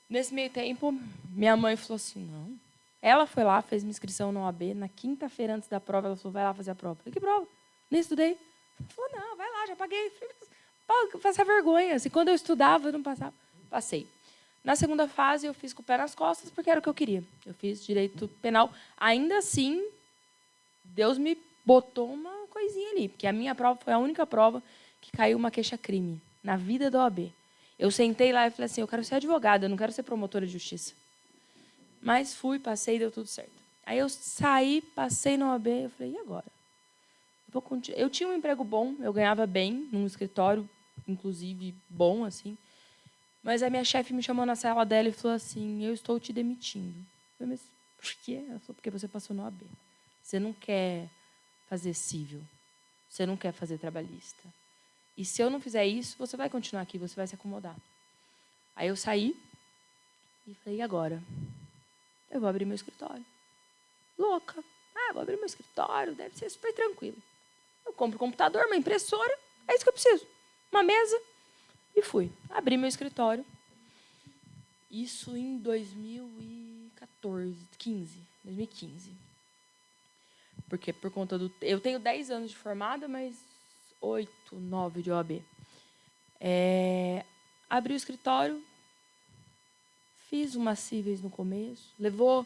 Nesse meio tempo, minha mãe falou assim, não. Ela foi lá, fez minha inscrição na OAB. Na quinta-feira, antes da prova, ela falou, vai lá fazer a prova. Eu falei, que prova? Nem estudei. Ela falou, não, vai lá, já paguei. Falei, passar vergonha. Assim, quando eu estudava, eu não passava. Passei. Na segunda fase, eu fiz com o pé nas costas, porque era o que eu queria. Eu fiz direito penal. Ainda assim, Deus me botou uma coisinha ali, porque a minha prova foi a única prova que caiu uma queixa-crime na vida da OAB. Eu sentei lá e falei assim, eu quero ser advogada, eu não quero ser promotora de justiça. Mas fui, passei, deu tudo certo. Aí eu saí, passei na OAB, eu falei, e agora? Eu tinha um emprego bom, eu ganhava bem, num escritório, inclusive, bom, assim. Mas a minha chefe me chamou na sala dela e falou assim, eu estou te demitindo. Eu falei, mas por quê? Ela falou, porque você passou na OAB. Você não quer fazer civil. Você não quer fazer trabalhista. E se eu não fizer isso, você vai continuar aqui, você vai se acomodar. Aí eu saí e falei, e agora? Eu vou abrir meu escritório. Louca. Vou abrir meu escritório, deve ser super tranquilo. Eu compro um computador, uma impressora, é isso que eu preciso. Uma mesa. E fui. Abri meu escritório. Isso em 2015. Porque por conta do... Eu tenho 10 anos de formada, mas 8, 9 de OAB. Abri o escritório, fiz umas cíveis no começo, levou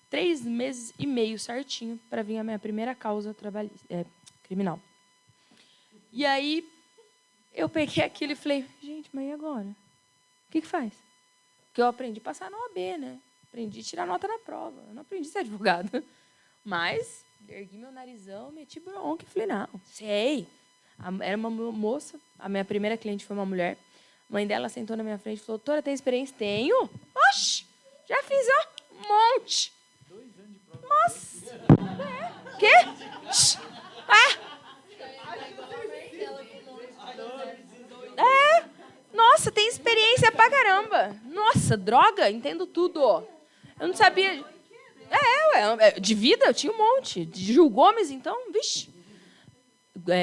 3 meses e meio certinho para vir a minha primeira causa criminal. E aí, eu peguei aquilo e falei, gente, mas e agora? O que faz? Porque eu aprendi a passar na OAB, né? Aprendi a tirar nota na prova. Eu não aprendi a ser advogada. Mas ergui meu narizão, meti bronca e falei, não, sei. Era uma moça, a minha primeira cliente foi uma mulher. A mãe dela sentou na minha frente e falou, doutora, tem experiência? Tenho. Oxi, já fiz, um monte. 2 anos de prova. Nossa. Quê? Nossa, tem experiência pra caramba. Nossa, droga, entendo tudo. Eu não sabia. De vida eu tinha um monte. De Gil Gomes, então, vixe.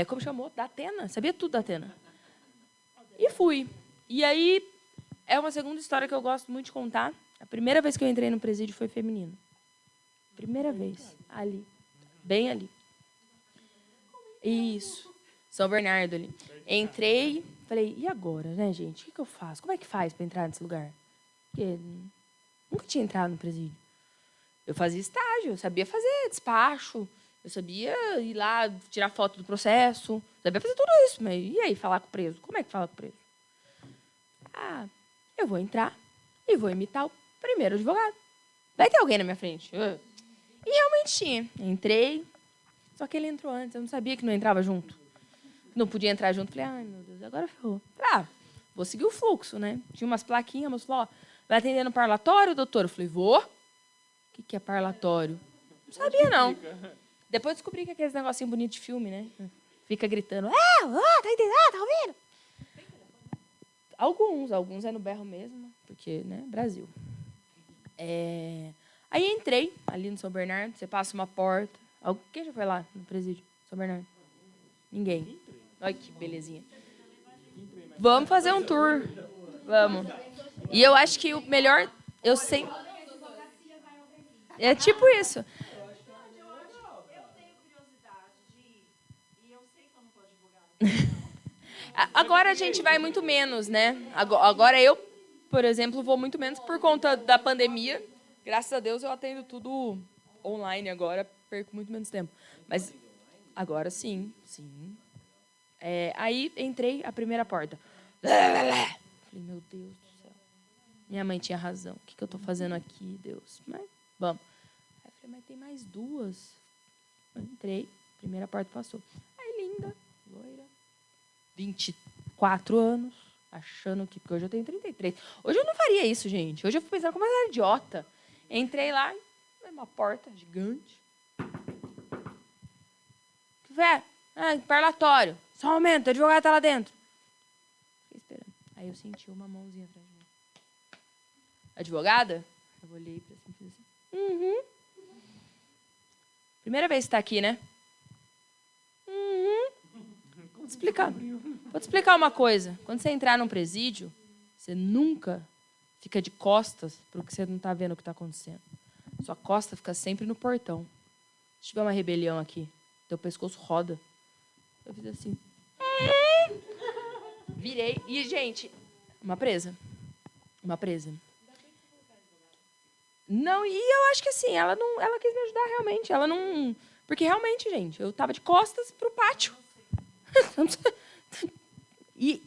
Como chamou? Da Atena. Sabia tudo da Atena. E fui. E aí, é uma segunda história que eu gosto muito de contar. A primeira vez que eu entrei no presídio foi feminino. Primeira vez. Ali. Bem ali. Isso. São Bernardo ali. Entrei, falei, e agora, né, gente? O que eu faço? Como é que faz para entrar nesse lugar? Porque nunca tinha entrado no presídio. Eu fazia estágio, eu sabia fazer despacho, eu sabia ir lá tirar foto do processo, sabia fazer tudo isso. Mas e aí, falar com o preso? Como é que fala com o preso? Eu vou entrar e vou imitar o primeiro advogado. Vai ter alguém na minha frente. E realmente tinha. Entrei, só que ele entrou antes, eu não sabia que não entrava junto. Não podia entrar junto. Falei, ai, meu Deus, agora ferrou. Falei, vou seguir o fluxo, né? Tinha umas plaquinhas, mas falou, vai atender no parlatório, doutor? Eu falei, vou. O que é parlatório? Não sabia, não. Depois descobri que é aqueles negocinho bonito de filme, né? Fica gritando, tá entendendo? Tá ouvindo? Alguns é no berro mesmo, porque, né, Brasil. Aí entrei ali no São Bernardo, você passa uma porta. Quem já foi lá no presídio, São Bernardo? Ninguém. Olha que belezinha. Vamos fazer um tour. Vamos. E eu acho que o melhor... Eu sei... É tipo isso. Eu tenho curiosidade de ir, e eu sei que eu não sou advogada. Agora a gente vai muito menos, né? Agora eu, por exemplo, vou muito menos por conta da pandemia. Graças a Deus eu atendo tudo online agora, perco muito menos tempo. Mas agora sim. Aí entrei a primeira porta. Falei, meu Deus do céu. Minha mãe tinha razão. O que eu estou fazendo aqui, Deus? Mas vamos. Aí eu falei, mas tem mais 2. Eu entrei, primeira porta passou. Aí, linda, loira, 24 anos, achando que... Porque hoje eu tenho 33. Hoje eu não faria isso, gente. Hoje eu fui pensando como eu era idiota. Entrei lá, uma porta gigante. Que parlatório. Só um momento, o advogado está lá dentro. Fiquei esperando. Aí eu senti uma mãozinha atrás de mim. Advogada? Eu olhei para cima e fiz assim. Primeira vez que está aqui, né? Vou te explicar uma coisa. Quando você entrar num presídio, você nunca fica de costas para o que você não está vendo o que está acontecendo. Sua costa fica sempre no portão. Se tiver uma rebelião aqui, teu pescoço roda. Eu fiz assim. Virei. E, gente, uma presa. Uma presa. Não, e eu acho que assim, ela quis me ajudar realmente. Ela não. Porque realmente, gente, eu tava de costas pro pátio. E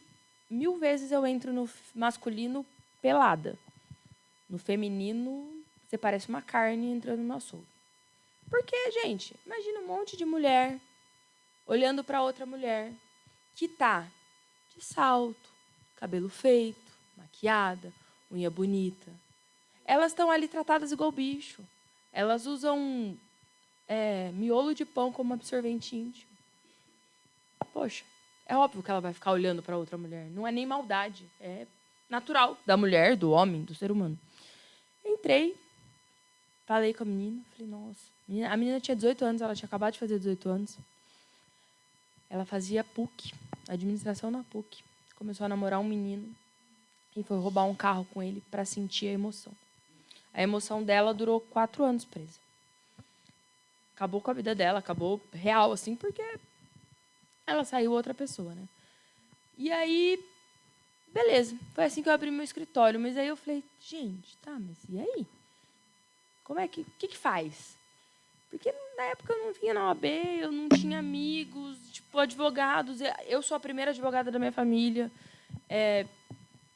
1000 vezes eu entro no masculino pelada. No feminino, você parece uma carne entrando no açougue. Porque, gente, imagina um monte de mulher olhando para outra mulher que tá de salto, cabelo feito, maquiada, unha bonita. Elas estão ali tratadas igual bicho. Elas usam miolo de pão como absorvente íntimo. Poxa, é óbvio que ela vai ficar olhando para outra mulher. Não é nem maldade, é natural da mulher, do homem, do ser humano. Entrei, falei com a menina, falei, nossa. A menina tinha 18 anos, ela tinha acabado de fazer 18 anos. Ela fazia PUC, administração na PUC. Começou a namorar um menino e foi roubar um carro com ele para sentir a emoção. A emoção dela durou 4 anos presa. Acabou com a vida dela, acabou real, assim, porque ela saiu outra pessoa, né? E aí, beleza. Foi assim que eu abri meu escritório. Mas aí eu falei, gente, tá, mas e aí? Como é que... O que faz? Porque na época eu não vinha na OAB, eu não tinha amigos, tipo, advogados. Eu sou a primeira advogada da minha família.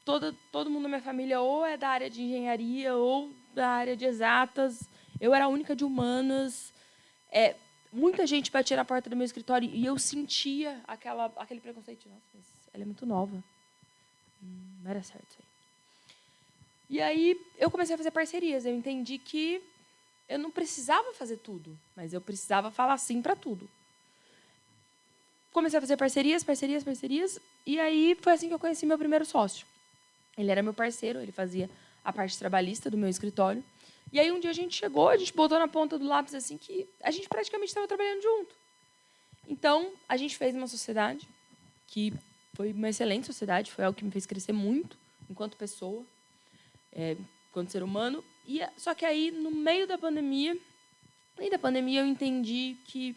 Todo mundo da minha família ou é da área de engenharia ou da área de exatas. Eu era a única de humanas. Muita gente batia na porta do meu escritório e eu sentia aquele preconceito. Nossa, mas ela é muito nova. Não era certo isso aí. E aí eu comecei a fazer parcerias. Eu entendi que eu não precisava fazer tudo, mas eu precisava falar sim para tudo. Comecei a fazer parcerias. E aí foi assim que eu conheci meu primeiro sócio. Ele era meu parceiro, ele fazia a parte trabalhista do meu escritório. E aí um dia a gente botou na ponta do lápis assim que a gente praticamente estava trabalhando junto. Então, a gente fez uma sociedade que foi uma excelente sociedade, foi algo que me fez crescer muito enquanto pessoa, enquanto ser humano. Só que aí, no meio da pandemia, eu entendi que,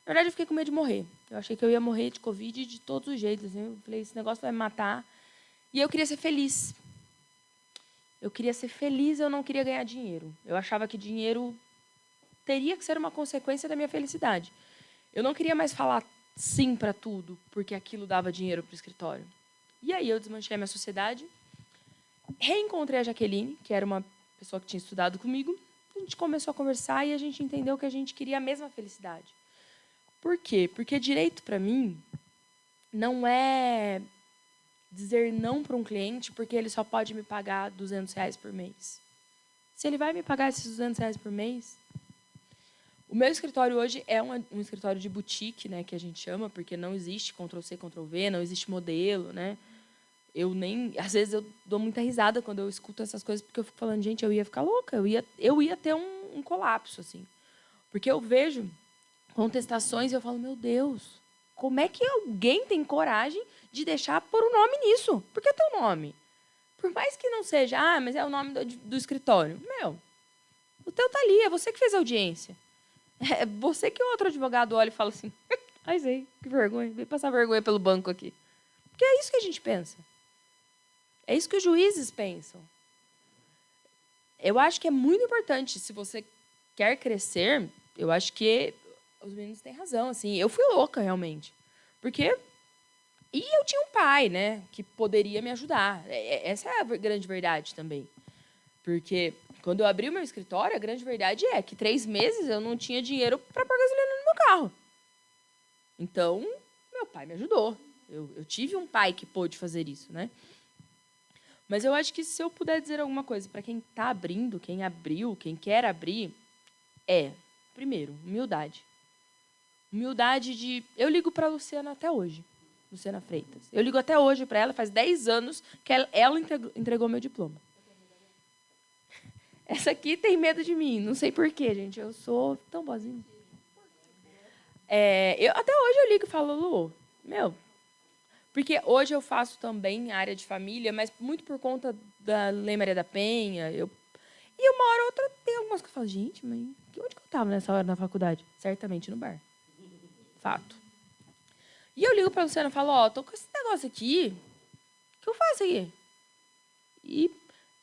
na verdade, eu fiquei com medo de morrer. Eu achei que eu ia morrer de Covid de todos os jeitos. Assim. Eu falei, esse negócio vai me matar. E eu queria ser feliz. Eu não queria ganhar dinheiro. Eu achava que dinheiro teria que ser uma consequência da minha felicidade. Eu não queria mais falar sim para tudo, porque aquilo dava dinheiro para o escritório. E aí eu desmanchei a minha sociedade, reencontrei a Jaqueline, que era uma pessoa que tinha estudado comigo. A gente começou a conversar e a gente entendeu que a gente queria a mesma felicidade. Por quê? Porque direito, para mim, não é dizer não para um cliente porque ele só pode me pagar R$200 por mês. Se ele vai me pagar esses R$200 por mês... O meu escritório hoje é um escritório de boutique, né, que a gente chama, porque não existe Ctrl+C, Ctrl+V, não existe modelo, né? Às vezes eu dou muita risada quando eu escuto essas coisas, porque eu fico falando, gente, eu ia ficar louca, eu ia ter um colapso, assim. Porque eu vejo contestações e eu falo, meu Deus, como é que alguém tem coragem de deixar pôr o nome nisso? Por que teu nome? Por mais que não seja, mas é o nome do escritório. Meu, o teu tá ali, é você que fez a audiência. É você que o outro advogado olha e fala assim, ai, sei, que vergonha, vem passar vergonha pelo banco aqui. Porque é isso que a gente pensa. É isso que os juízes pensam. Eu acho que é muito importante, se você quer crescer, eu acho que os meninos têm razão, assim. Eu fui louca, realmente. Porque... E eu tinha um pai, né, que poderia me ajudar. Essa é a grande verdade também. Porque quando eu abri o meu escritório, a grande verdade é que 3 meses eu não tinha dinheiro para pôr gasolina no meu carro. Então, meu pai me ajudou. Eu tive um pai que pôde fazer isso, né? Mas eu acho que se eu puder dizer alguma coisa para quem está abrindo, quem abriu, quem quer abrir, primeiro, humildade. Humildade de... Eu ligo para a Luciana até hoje, Luciana Freitas. Eu ligo até hoje para ela, faz 10 anos que ela entregou meu diploma. Essa aqui tem medo de mim, não sei porquê, gente. Eu sou tão boazinha. Até hoje eu ligo e falo, Lu, porque hoje eu faço também área de família, mas muito por conta da Lei Maria da Penha. E uma hora ou outra tem algumas que eu falo, gente, mas onde que eu estava nessa hora na faculdade? Certamente no bar. Fato. E eu ligo para a Luciana e falo, tô com esse negócio aqui, o que eu faço aqui? E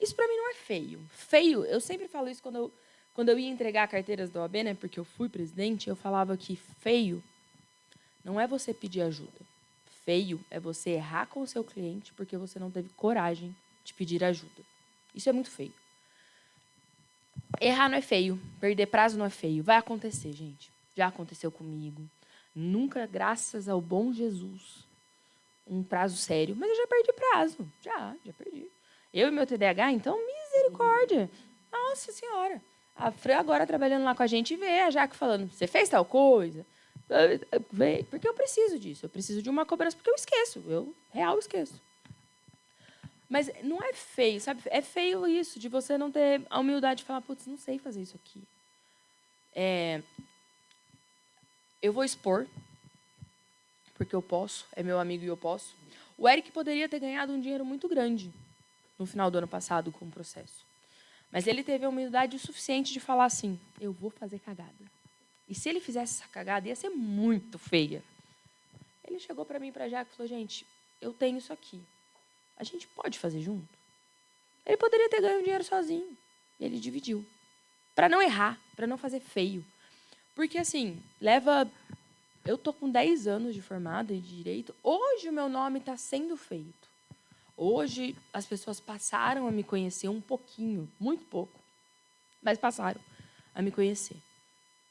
Isso para mim não é feio. Feio, eu sempre falo isso quando eu ia entregar carteiras da OAB, né? Porque eu fui presidente, eu falava que feio não é você pedir ajuda. Feio é você errar com o seu cliente porque você não teve coragem de pedir ajuda. Isso é muito feio. Errar não é feio, perder prazo não é feio. Vai acontecer, gente. Já aconteceu comigo. Nunca, graças ao bom Jesus, um prazo sério. Mas eu já perdi prazo. Já perdi. Eu e meu TDAH, então, misericórdia. Nossa Senhora. A Fran agora trabalhando lá com a gente vê a Jaque falando, você fez tal coisa? Porque eu preciso disso. Eu preciso de uma cobrança, porque eu esqueço. Eu, real, esqueço. Mas não é feio, sabe? É feio isso, de você não ter a humildade de falar, putz, não sei fazer isso aqui. Eu vou expor, porque eu posso, é meu amigo e eu posso. O Eric poderia ter ganhado um dinheiro muito grande no final do ano passado com o processo. Mas ele teve a humildade o suficiente de falar assim, eu vou fazer cagada. E se ele fizesse essa cagada, ia ser muito feia. Ele chegou para mim e para a Jaque e falou, gente, eu tenho isso aqui. A gente pode fazer junto? Ele poderia ter ganho dinheiro sozinho. E ele dividiu. Para não errar, para não fazer feio. Porque, assim, eu tô com 10 anos de formada em Direito. Hoje o meu nome está sendo feito. Hoje as pessoas passaram a me conhecer um pouquinho, muito pouco. Mas passaram a me conhecer.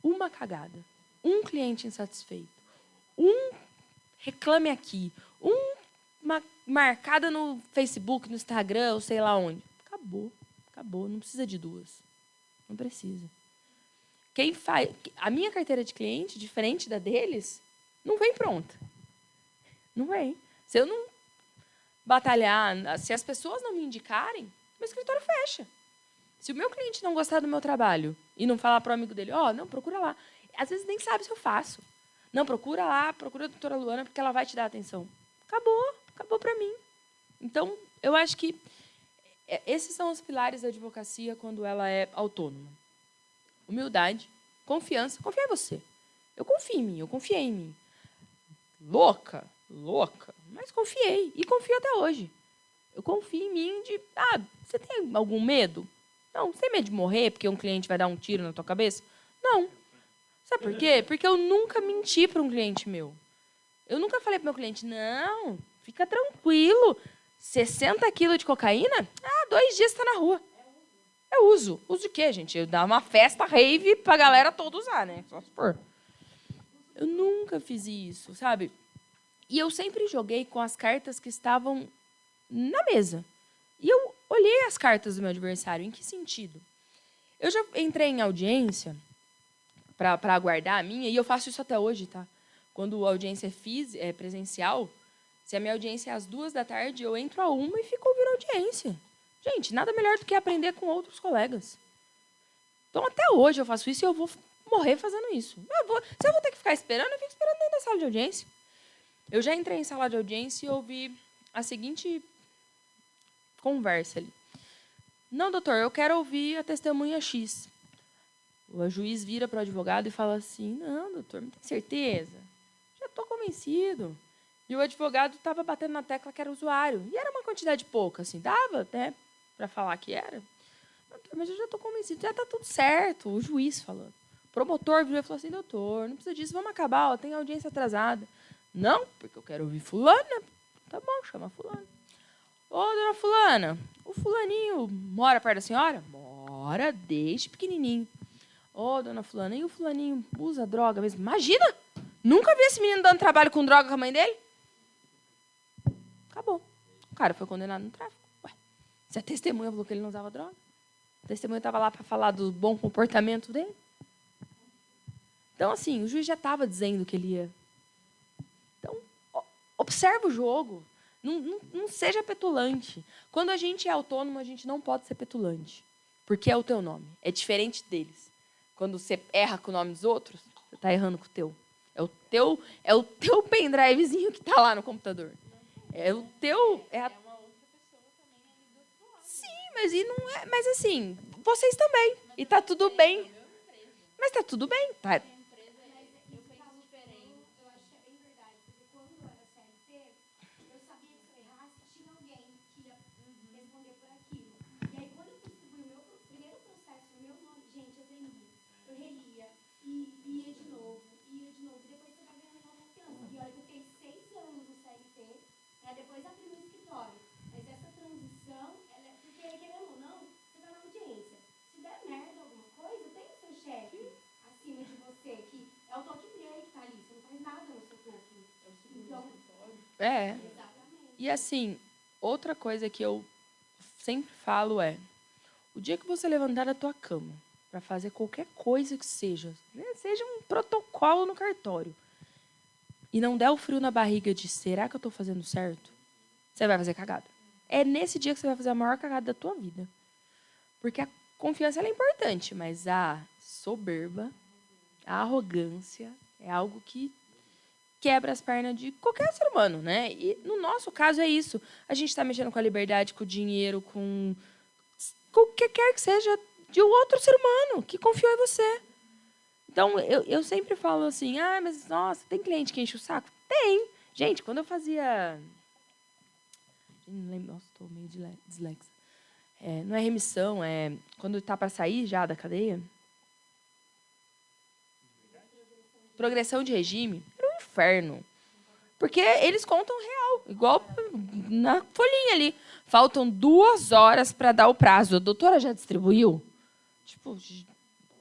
Uma cagada, um cliente insatisfeito, um reclame aqui, uma marcada no Facebook, no Instagram, ou sei lá onde. Acabou. Não precisa de duas. Não precisa. A minha carteira de cliente, diferente da deles, não vem pronta. Não vem. Se eu não batalhar, se as pessoas não me indicarem, meu escritório fecha. Se o meu cliente não gostar do meu trabalho e não falar para o amigo dele, não, procura lá. Às vezes nem sabe se eu faço. Não, procura lá, procura a doutora Luana, porque ela vai te dar atenção. Acabou para mim. Então, eu acho que esses são os pilares da advocacia quando ela é autônoma. Humildade, confiança, confia em você. Eu confio em mim, eu confiei em mim. Louca, mas confiei e confio até hoje. Eu confio em mim você tem algum medo? Não, você tem medo de morrer porque um cliente vai dar um tiro na tua cabeça? Não. Sabe por quê? Porque eu nunca menti para um cliente meu. Eu nunca falei para meu cliente, não, fica tranquilo, 60 quilos de cocaína? 2 dias você está na rua. É uso. Uso de quê, gente? Eu dar uma festa rave pra galera toda usar, né? Só se for. Eu nunca fiz isso, sabe? E eu sempre joguei com as cartas que estavam na mesa. E eu olhei as cartas do meu adversário. Em que sentido? Eu já entrei em audiência para aguardar a minha, e eu faço isso até hoje, tá? Quando a audiência é presencial, se a minha audiência é às 2h, eu entro a 1 e fico ouvindo audiência. Gente, nada melhor do que aprender com outros colegas. Então, até hoje eu faço isso e eu vou morrer fazendo isso. Se eu vou ter que ficar esperando, eu fico esperando dentro da sala de audiência. Eu já entrei em sala de audiência e ouvi a seguinte conversa ali. Não, doutor, eu quero ouvir a testemunha X. O juiz vira para o advogado e fala assim, não, doutor, não tem certeza? Já estou convencido. E o advogado estava batendo na tecla que era usuário. E era uma quantidade pouca, assim, dava até para falar que era. Doutor, mas eu já estou convencido, já está tudo certo. O juiz falando. O promotor virou e falou assim, doutor, não precisa disso, vamos acabar, tem audiência atrasada. Não, porque eu quero ouvir fulana. Tá bom, chama fulana. Ô, dona fulana, o fulaninho mora perto da senhora? Mora desde pequenininho. Ô, dona fulana, e o fulaninho usa droga mesmo? Imagina! Nunca vi esse menino dando trabalho com droga com a mãe dele. Acabou. O cara foi condenado no tráfico. Ué, se a testemunha falou que ele não usava droga, a testemunha estava lá para falar do bom comportamento dele. Então, assim, o juiz já estava dizendo que ele ia. Então, observa o jogo. Não seja petulante. Quando a gente é autônomo, a gente não pode ser petulante. Porque é o teu nome. É diferente deles. Quando você erra com o nome dos outros, você está errando com o teu. É o teu pendrivezinho que está lá no computador. É o teu... É uma outra pessoa também ali do outro lado. Sim, mas e não é... Mas assim, vocês também. E está tudo bem. Mas está tudo bem. Tá. É. E assim, outra coisa que eu sempre falo é, o dia que você levantar da tua cama para fazer qualquer coisa que seja, né, seja um protocolo no cartório, e não der o frio na barriga de será que eu tô fazendo certo? Você vai fazer cagada. É nesse dia que você vai fazer a maior cagada da tua vida. Porque a confiança ela é importante, mas a soberba, a arrogância é algo que quebra as pernas de qualquer ser humano, né? E no nosso caso é isso. A gente está mexendo com a liberdade, com o dinheiro, com o que quer que seja de um outro ser humano que confiou em você. Então, eu sempre falo assim, mas, nossa, tem cliente que enche o saco? Tem. Gente, quando eu fazia... Não lembro, nossa, estou meio dislexa. Não é remissão, é quando está para sair já da cadeia. Progressão de regime. Era um inferno. Porque eles contam real, igual na folhinha ali. Faltam 2 horas para dar o prazo. A doutora já distribuiu? Tipo,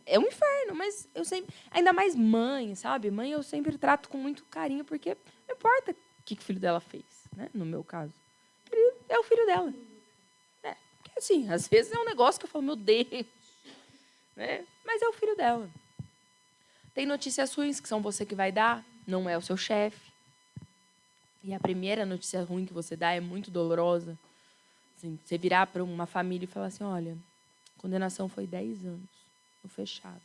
é um inferno, mas eu sempre... Ainda mais mãe, sabe? Mãe eu sempre trato com muito carinho, porque não importa o que o filho dela fez, né? No meu caso. Ele é o filho dela. Porque, assim, às vezes é um negócio que eu falo, meu Deus. Né? Mas é o filho dela. Tem notícias ruins que são você que vai dar, não é o seu chefe. E a primeira notícia ruim que você dá é muito dolorosa. Assim, você virar para uma família e falar assim, olha, a condenação foi 10 anos, no fechado.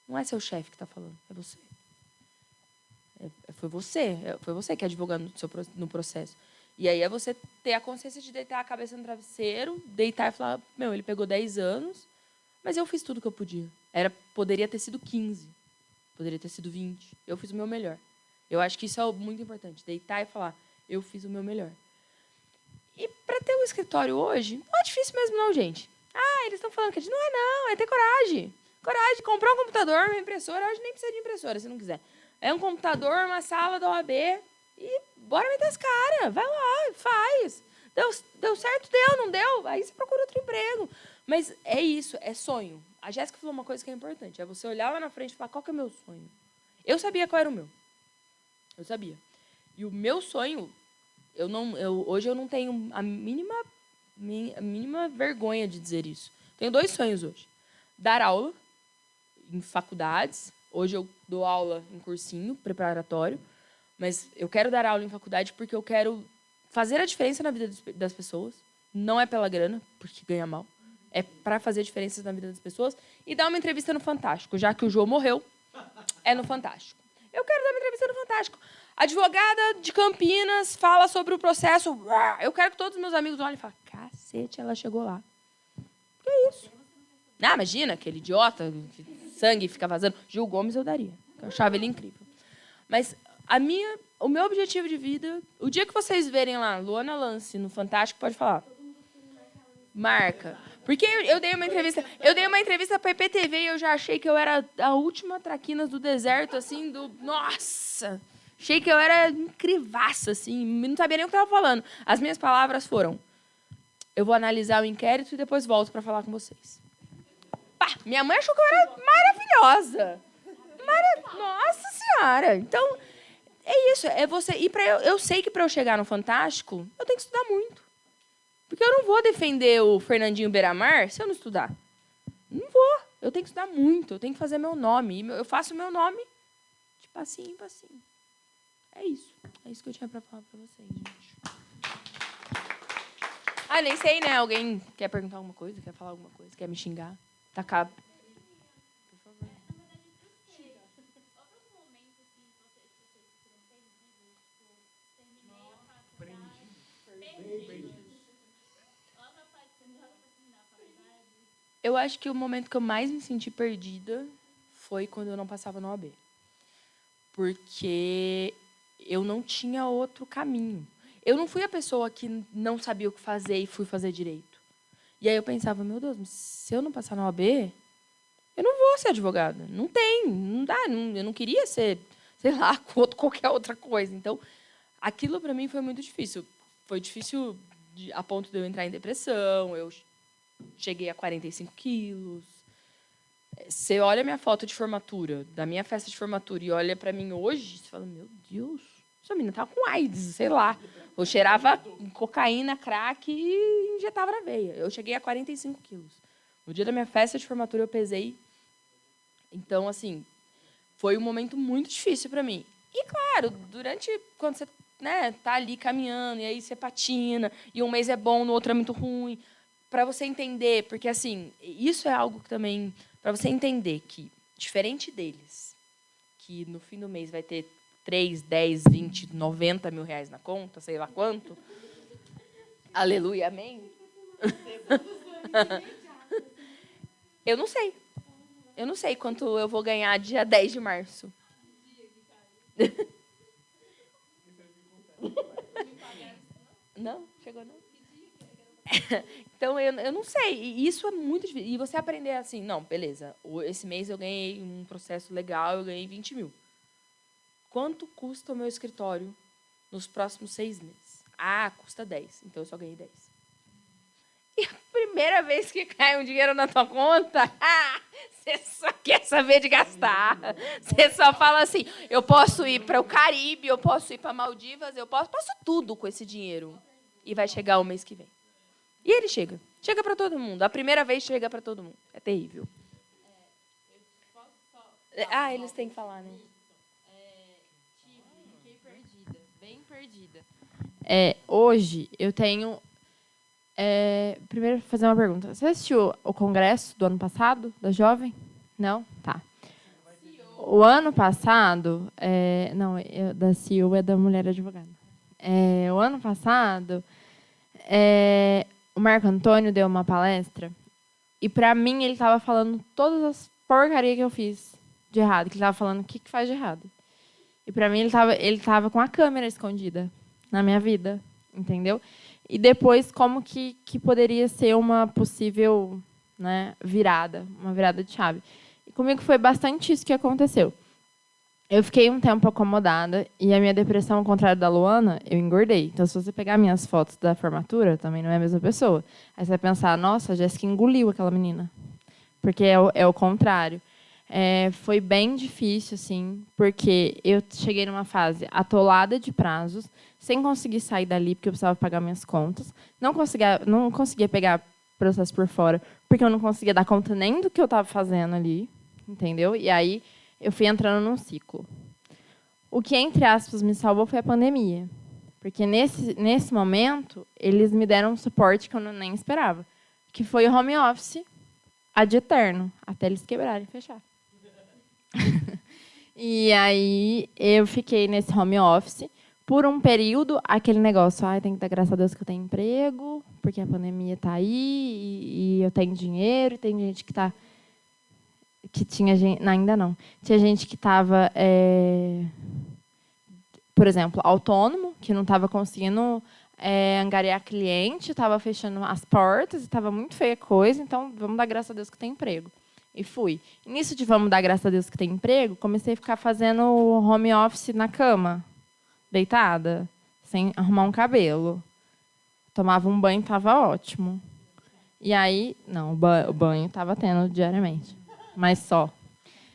Não é seu chefe que está falando, é você. Foi você que é advogando no processo. E aí é você ter a consciência de deitar a cabeça no travesseiro, deitar e falar, ele pegou 10 anos, mas eu fiz tudo que eu podia. Poderia ter sido 15, poderia ter sido 20. Eu fiz o meu melhor. Eu acho que isso é muito importante, deitar e falar, eu fiz o meu melhor. E para ter um escritório hoje, não é difícil mesmo não, gente. Eles estão falando que não, é ter coragem. Coragem de comprar um computador, uma impressora. Hoje nem precisa de impressora, se não quiser. É um computador, uma sala da OAB e bora meter as caras. Vai lá, faz. Deu certo, deu, não deu? Aí você procura outro emprego. Mas é isso, é sonho. A Jéssica falou uma coisa que é importante. É você olhar lá na frente e falar, qual que é o meu sonho? Eu sabia qual era o meu. Eu sabia. E o meu sonho, hoje eu não tenho a mínima vergonha de dizer isso. Tenho 2 sonhos hoje. Dar aula em faculdades. Hoje eu dou aula em cursinho preparatório. Mas eu quero dar aula em faculdade porque eu quero fazer a diferença na vida das pessoas. Não é pela grana, porque ganha mal. É para fazer diferenças na vida das pessoas. E dar uma entrevista no Fantástico. Já que o João morreu, é no Fantástico. Eu quero dar uma entrevista no Fantástico. Advogada de Campinas fala sobre o processo. Eu quero que todos os meus amigos olhem e falem, cacete, ela chegou lá. Que isso? Imagina, aquele idiota, sangue fica vazando. Gil Gomes eu daria. Eu achava ele incrível. Mas o meu objetivo de vida, o dia que vocês verem lá, Luana Lance, no Fantástico, pode falar. Marca. Porque eu dei uma entrevista para a IPTV e eu já achei que eu era a última traquinas do deserto, assim, Nossa! Achei que eu era incrivaça, assim, não sabia nem o que estava falando. As minhas palavras foram, eu vou analisar o inquérito e depois volto para falar com vocês. Minha mãe achou que eu era maravilhosa. Nossa Senhora! Então, é isso. É você ir para eu sei que para eu chegar no Fantástico, eu tenho que estudar muito. Porque eu não vou defender o Fernandinho Beiramar se eu não estudar. Não vou. Eu tenho que estudar muito. Eu tenho que fazer meu nome. E eu faço meu nome de passinho em passinho. É isso. É isso que eu tinha para falar para vocês, gente. Nem sei, né? Alguém quer perguntar alguma coisa? Quer falar alguma coisa? Quer me xingar? Tacar... Eu acho que o momento que eu mais me senti perdida foi quando eu não passava no OAB. Porque eu não tinha outro caminho. Eu não fui a pessoa que não sabia o que fazer e fui fazer direito. E aí eu pensava, meu Deus, mas se eu não passar no OAB, eu não vou ser advogada. Não tem, não dá. Eu não queria ser, sei lá, qualquer outra coisa. Então, aquilo para mim foi muito difícil. Foi difícil a ponto de eu entrar em depressão, eu cheguei a 45 quilos. Você olha a minha foto de formatura, da minha festa de formatura, e olha para mim hoje, você fala, meu Deus, Essa menina tava com AIDS, sei lá. Eu cheirava cocaína, crack e injetava na veia. Eu cheguei a 45 quilos. No dia da minha festa de formatura, eu pesei. Então, assim, foi um momento muito difícil para mim. E, claro, quando você tá ali caminhando, e aí você patina, e um mês é bom, no outro é muito ruim, para você entender, porque, assim, isso é algo que também, para você entender que, diferente deles, que no fim do mês vai ter 3, 10, 20, 90 mil reais na conta, sei lá quanto. Aleluia, amém? Eu não sei. Eu não sei quanto eu vou ganhar dia 10 de março. Não? Chegou não? Então, eu não sei. E isso é muito difícil. E você aprender assim, não, beleza. Esse mês eu ganhei um processo legal, eu ganhei 20 mil. Quanto custa o meu escritório nos próximos 6 meses? Ah, custa 10. Então, eu só ganhei 10. E a primeira vez que cai um dinheiro na tua conta, você só quer saber de gastar. Você só fala assim, eu posso ir para o Caribe, eu posso ir para Maldivas, eu posso tudo com esse dinheiro. E vai chegar o mês que vem. E ele chega. Chega para todo mundo. A primeira vez chega para todo mundo. É terrível. Eles têm que falar, né? Fiquei perdida, bem perdida. Hoje, eu tenho... primeiro, fazer uma pergunta. Você assistiu o congresso do ano passado, da Jovem? Não? Tá. O ano passado... da CEO é da Mulher Advogada. O ano passado, o Marco Antônio deu uma palestra e, para mim, ele estava falando todas as porcarias que eu fiz de errado. Que ele estava falando o que faz de errado. E, para mim, ele tava com a câmera escondida na minha vida. Entendeu? E depois, como que poderia ser uma possível, né, virada, uma virada de chave. E comigo foi bastante isso que aconteceu. Eu fiquei um tempo acomodada e a minha depressão, ao contrário da Luana, eu engordei. Então, se você pegar minhas fotos da formatura, também não é a mesma pessoa. Aí você vai pensar, nossa, a Jéssica engoliu aquela menina. Porque é o contrário. Foi bem difícil, assim, porque eu cheguei numa fase atolada de prazos, sem conseguir sair dali, porque eu precisava pagar minhas contas. Não conseguia pegar processo por fora, porque eu não conseguia dar conta nem do que eu estava fazendo ali, entendeu? E aí eu fui entrando num ciclo. O que, entre aspas, me salvou foi a pandemia. Porque nesse momento, eles me deram um suporte que eu nem esperava, que foi o home office ad eterno, até eles quebrarem e fechar. E aí eu fiquei nesse home office por um período, aquele negócio, tem que dar graças a Deus que eu tenho emprego, porque a pandemia está aí e eu tenho dinheiro, e tem gente que tinha gente, não, ainda não, tinha gente que estava, por exemplo, autônomo, que não estava conseguindo angariar cliente, estava fechando as portas, estava muito feia a coisa, então vamos dar graças a Deus que tem emprego. E fui. E nisso de vamos dar graças a Deus que tem emprego, comecei a ficar fazendo home office na cama, deitada, sem arrumar um cabelo. Tomava um banho, estava ótimo. E aí, não, o banho estava tendo diariamente, mas só.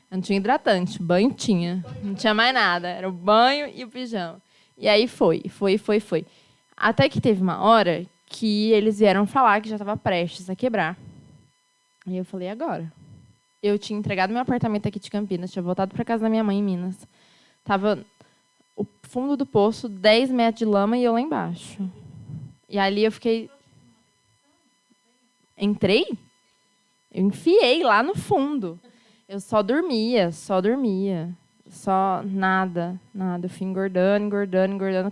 Eu não tinha hidratante, banho tinha, não tinha mais nada, era o banho e o pijama. E aí foi. Até que teve uma hora que eles vieram falar que já estava prestes a quebrar. E eu falei, agora? Eu tinha entregado meu apartamento aqui de Campinas, tinha voltado para casa da minha mãe em Minas. Tava o fundo do poço, 10 metros de lama e eu lá embaixo. E ali eu fiquei... Entrei? Eu enfiei lá no fundo. Eu só dormia. Só nada. Eu fui engordando,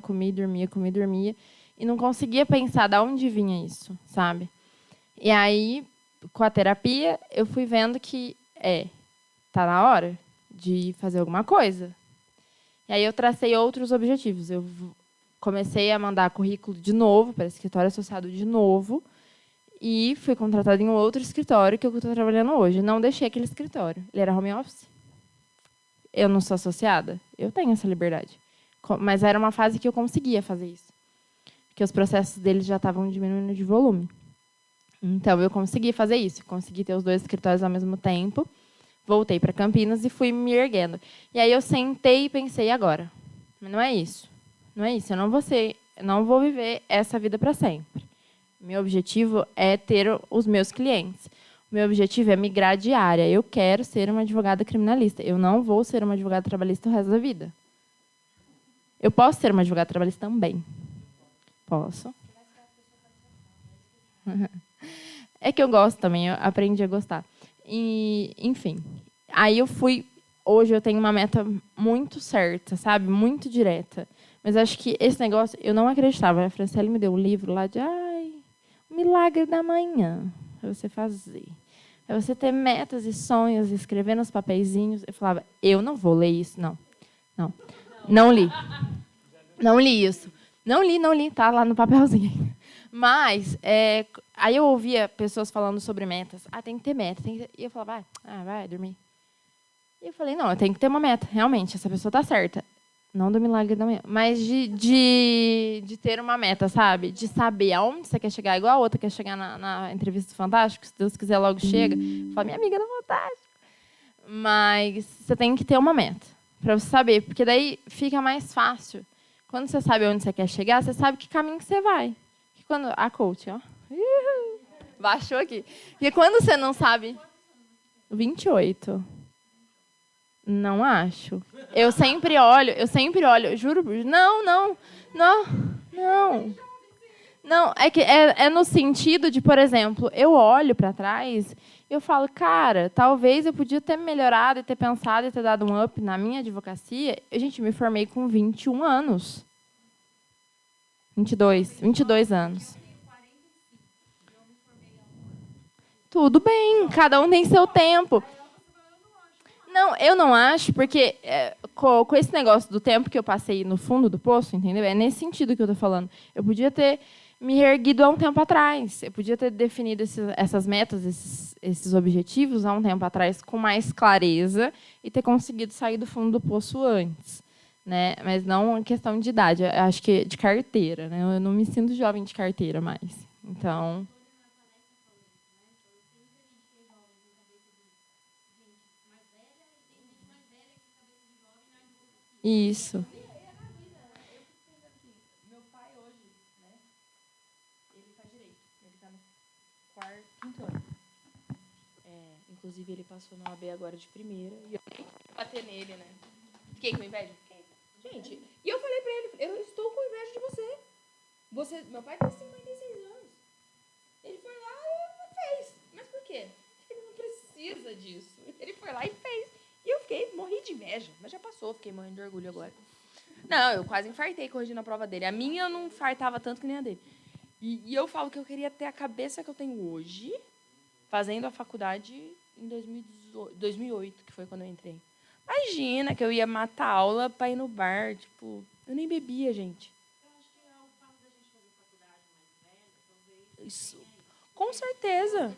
comi, dormia. E não conseguia pensar de onde vinha isso, sabe? E aí, com a terapia, eu fui vendo que tá na hora de fazer alguma coisa. E aí eu tracei outros objetivos. Eu comecei a mandar currículo de novo para escritório associado de novo e fui contratada em um outro escritório que eu estou trabalhando hoje. Não deixei aquele escritório. Ele era home office. Eu não sou associada. Eu tenho essa liberdade. Mas era uma fase que eu conseguia fazer isso. Porque os processos deles já estavam diminuindo de volume. Então, eu consegui fazer isso. Consegui ter os 2 escritórios ao mesmo tempo. Voltei para Campinas e fui me erguendo. E aí eu sentei e pensei, agora? Mas não é isso. Não é isso. Eu não vou viver essa vida para sempre. Meu objetivo é ter os meus clientes. Meu objetivo é migrar de área. Eu quero ser uma advogada criminalista. Eu não vou ser uma advogada trabalhista o resto da vida. Eu posso ser uma advogada trabalhista também. Posso. É que eu gosto também, eu aprendi a gostar. E, enfim, aí eu fui... Hoje eu tenho uma meta muito certa, sabe? Muito direta. Mas acho que esse negócio, eu não acreditava. A Franciele me deu um livro lá de... O milagre da manhã. Para você fazer. É você ter metas e sonhos, escrever nos papeizinhos. Eu falava, eu não vou ler isso, não. Não li. Não li isso. Não li. Tá lá no papelzinho. Mas, aí eu ouvia pessoas falando sobre metas. Tem que ter meta. Tem que ter... E eu falava, vai dormir. E eu falei, não, eu tenho que ter uma meta. Realmente, essa pessoa está certa. Não do milagre da manhã, mas de ter uma meta, sabe? De saber aonde você quer chegar. Igual a outra quer chegar na entrevista do Fantástico. Se Deus quiser, logo chega. Fala, minha amiga do Fantástico. Mas você tem que ter uma meta. Para você saber. Porque daí fica mais fácil. Quando você sabe onde você quer chegar, você sabe que caminho que você vai. Que quando... A coach, ó. Baixou aqui. Porque quando você não sabe... 28. Não acho. Eu sempre olho, juro. Não. Não, é que é no sentido de, por exemplo, eu olho para trás e eu falo, cara, talvez eu podia ter melhorado e ter pensado e ter dado um up na minha advocacia. Gente, me formei com 21 anos. 22 anos. Tudo bem, cada um tem seu tempo. Não, eu não acho, porque com esse negócio do tempo que eu passei no fundo do poço, entendeu? É nesse sentido que eu estou falando. Eu podia ter me reerguido há um tempo atrás. Eu podia ter definido essas metas, esses objetivos há um tempo atrás com mais clareza e ter conseguido sair do fundo do poço antes. Né? Mas não questão de idade, eu acho que de carteira. Né? Eu não me sinto jovem de carteira mais. Então... Isso. Meu pai hoje, né? Ele faz direito. Ele está no quinto ano. Inclusive, ele passou na OAB agora de primeira. E eu bater nele, né? Fiquei com inveja? Fiquei. Gente, e eu falei pra ele, eu estou com inveja de você. Meu pai tem 56 anos. Ele foi lá e fez. Mas por quê? Ele não precisa disso. Ele foi lá e fez. E eu morri de inveja, mas já passou, fiquei morrendo de orgulho agora. Não, eu quase infartei corrigindo a prova dele. A minha eu não infartava tanto que nem a dele. E eu falo que eu queria ter a cabeça que eu tenho hoje, fazendo a faculdade em 2008, que foi quando eu entrei. Imagina que eu ia matar a aula para ir no bar, tipo, eu nem bebia, gente. Eu acho que é o fato da gente fazer faculdade mais velha, talvez. Isso, com certeza.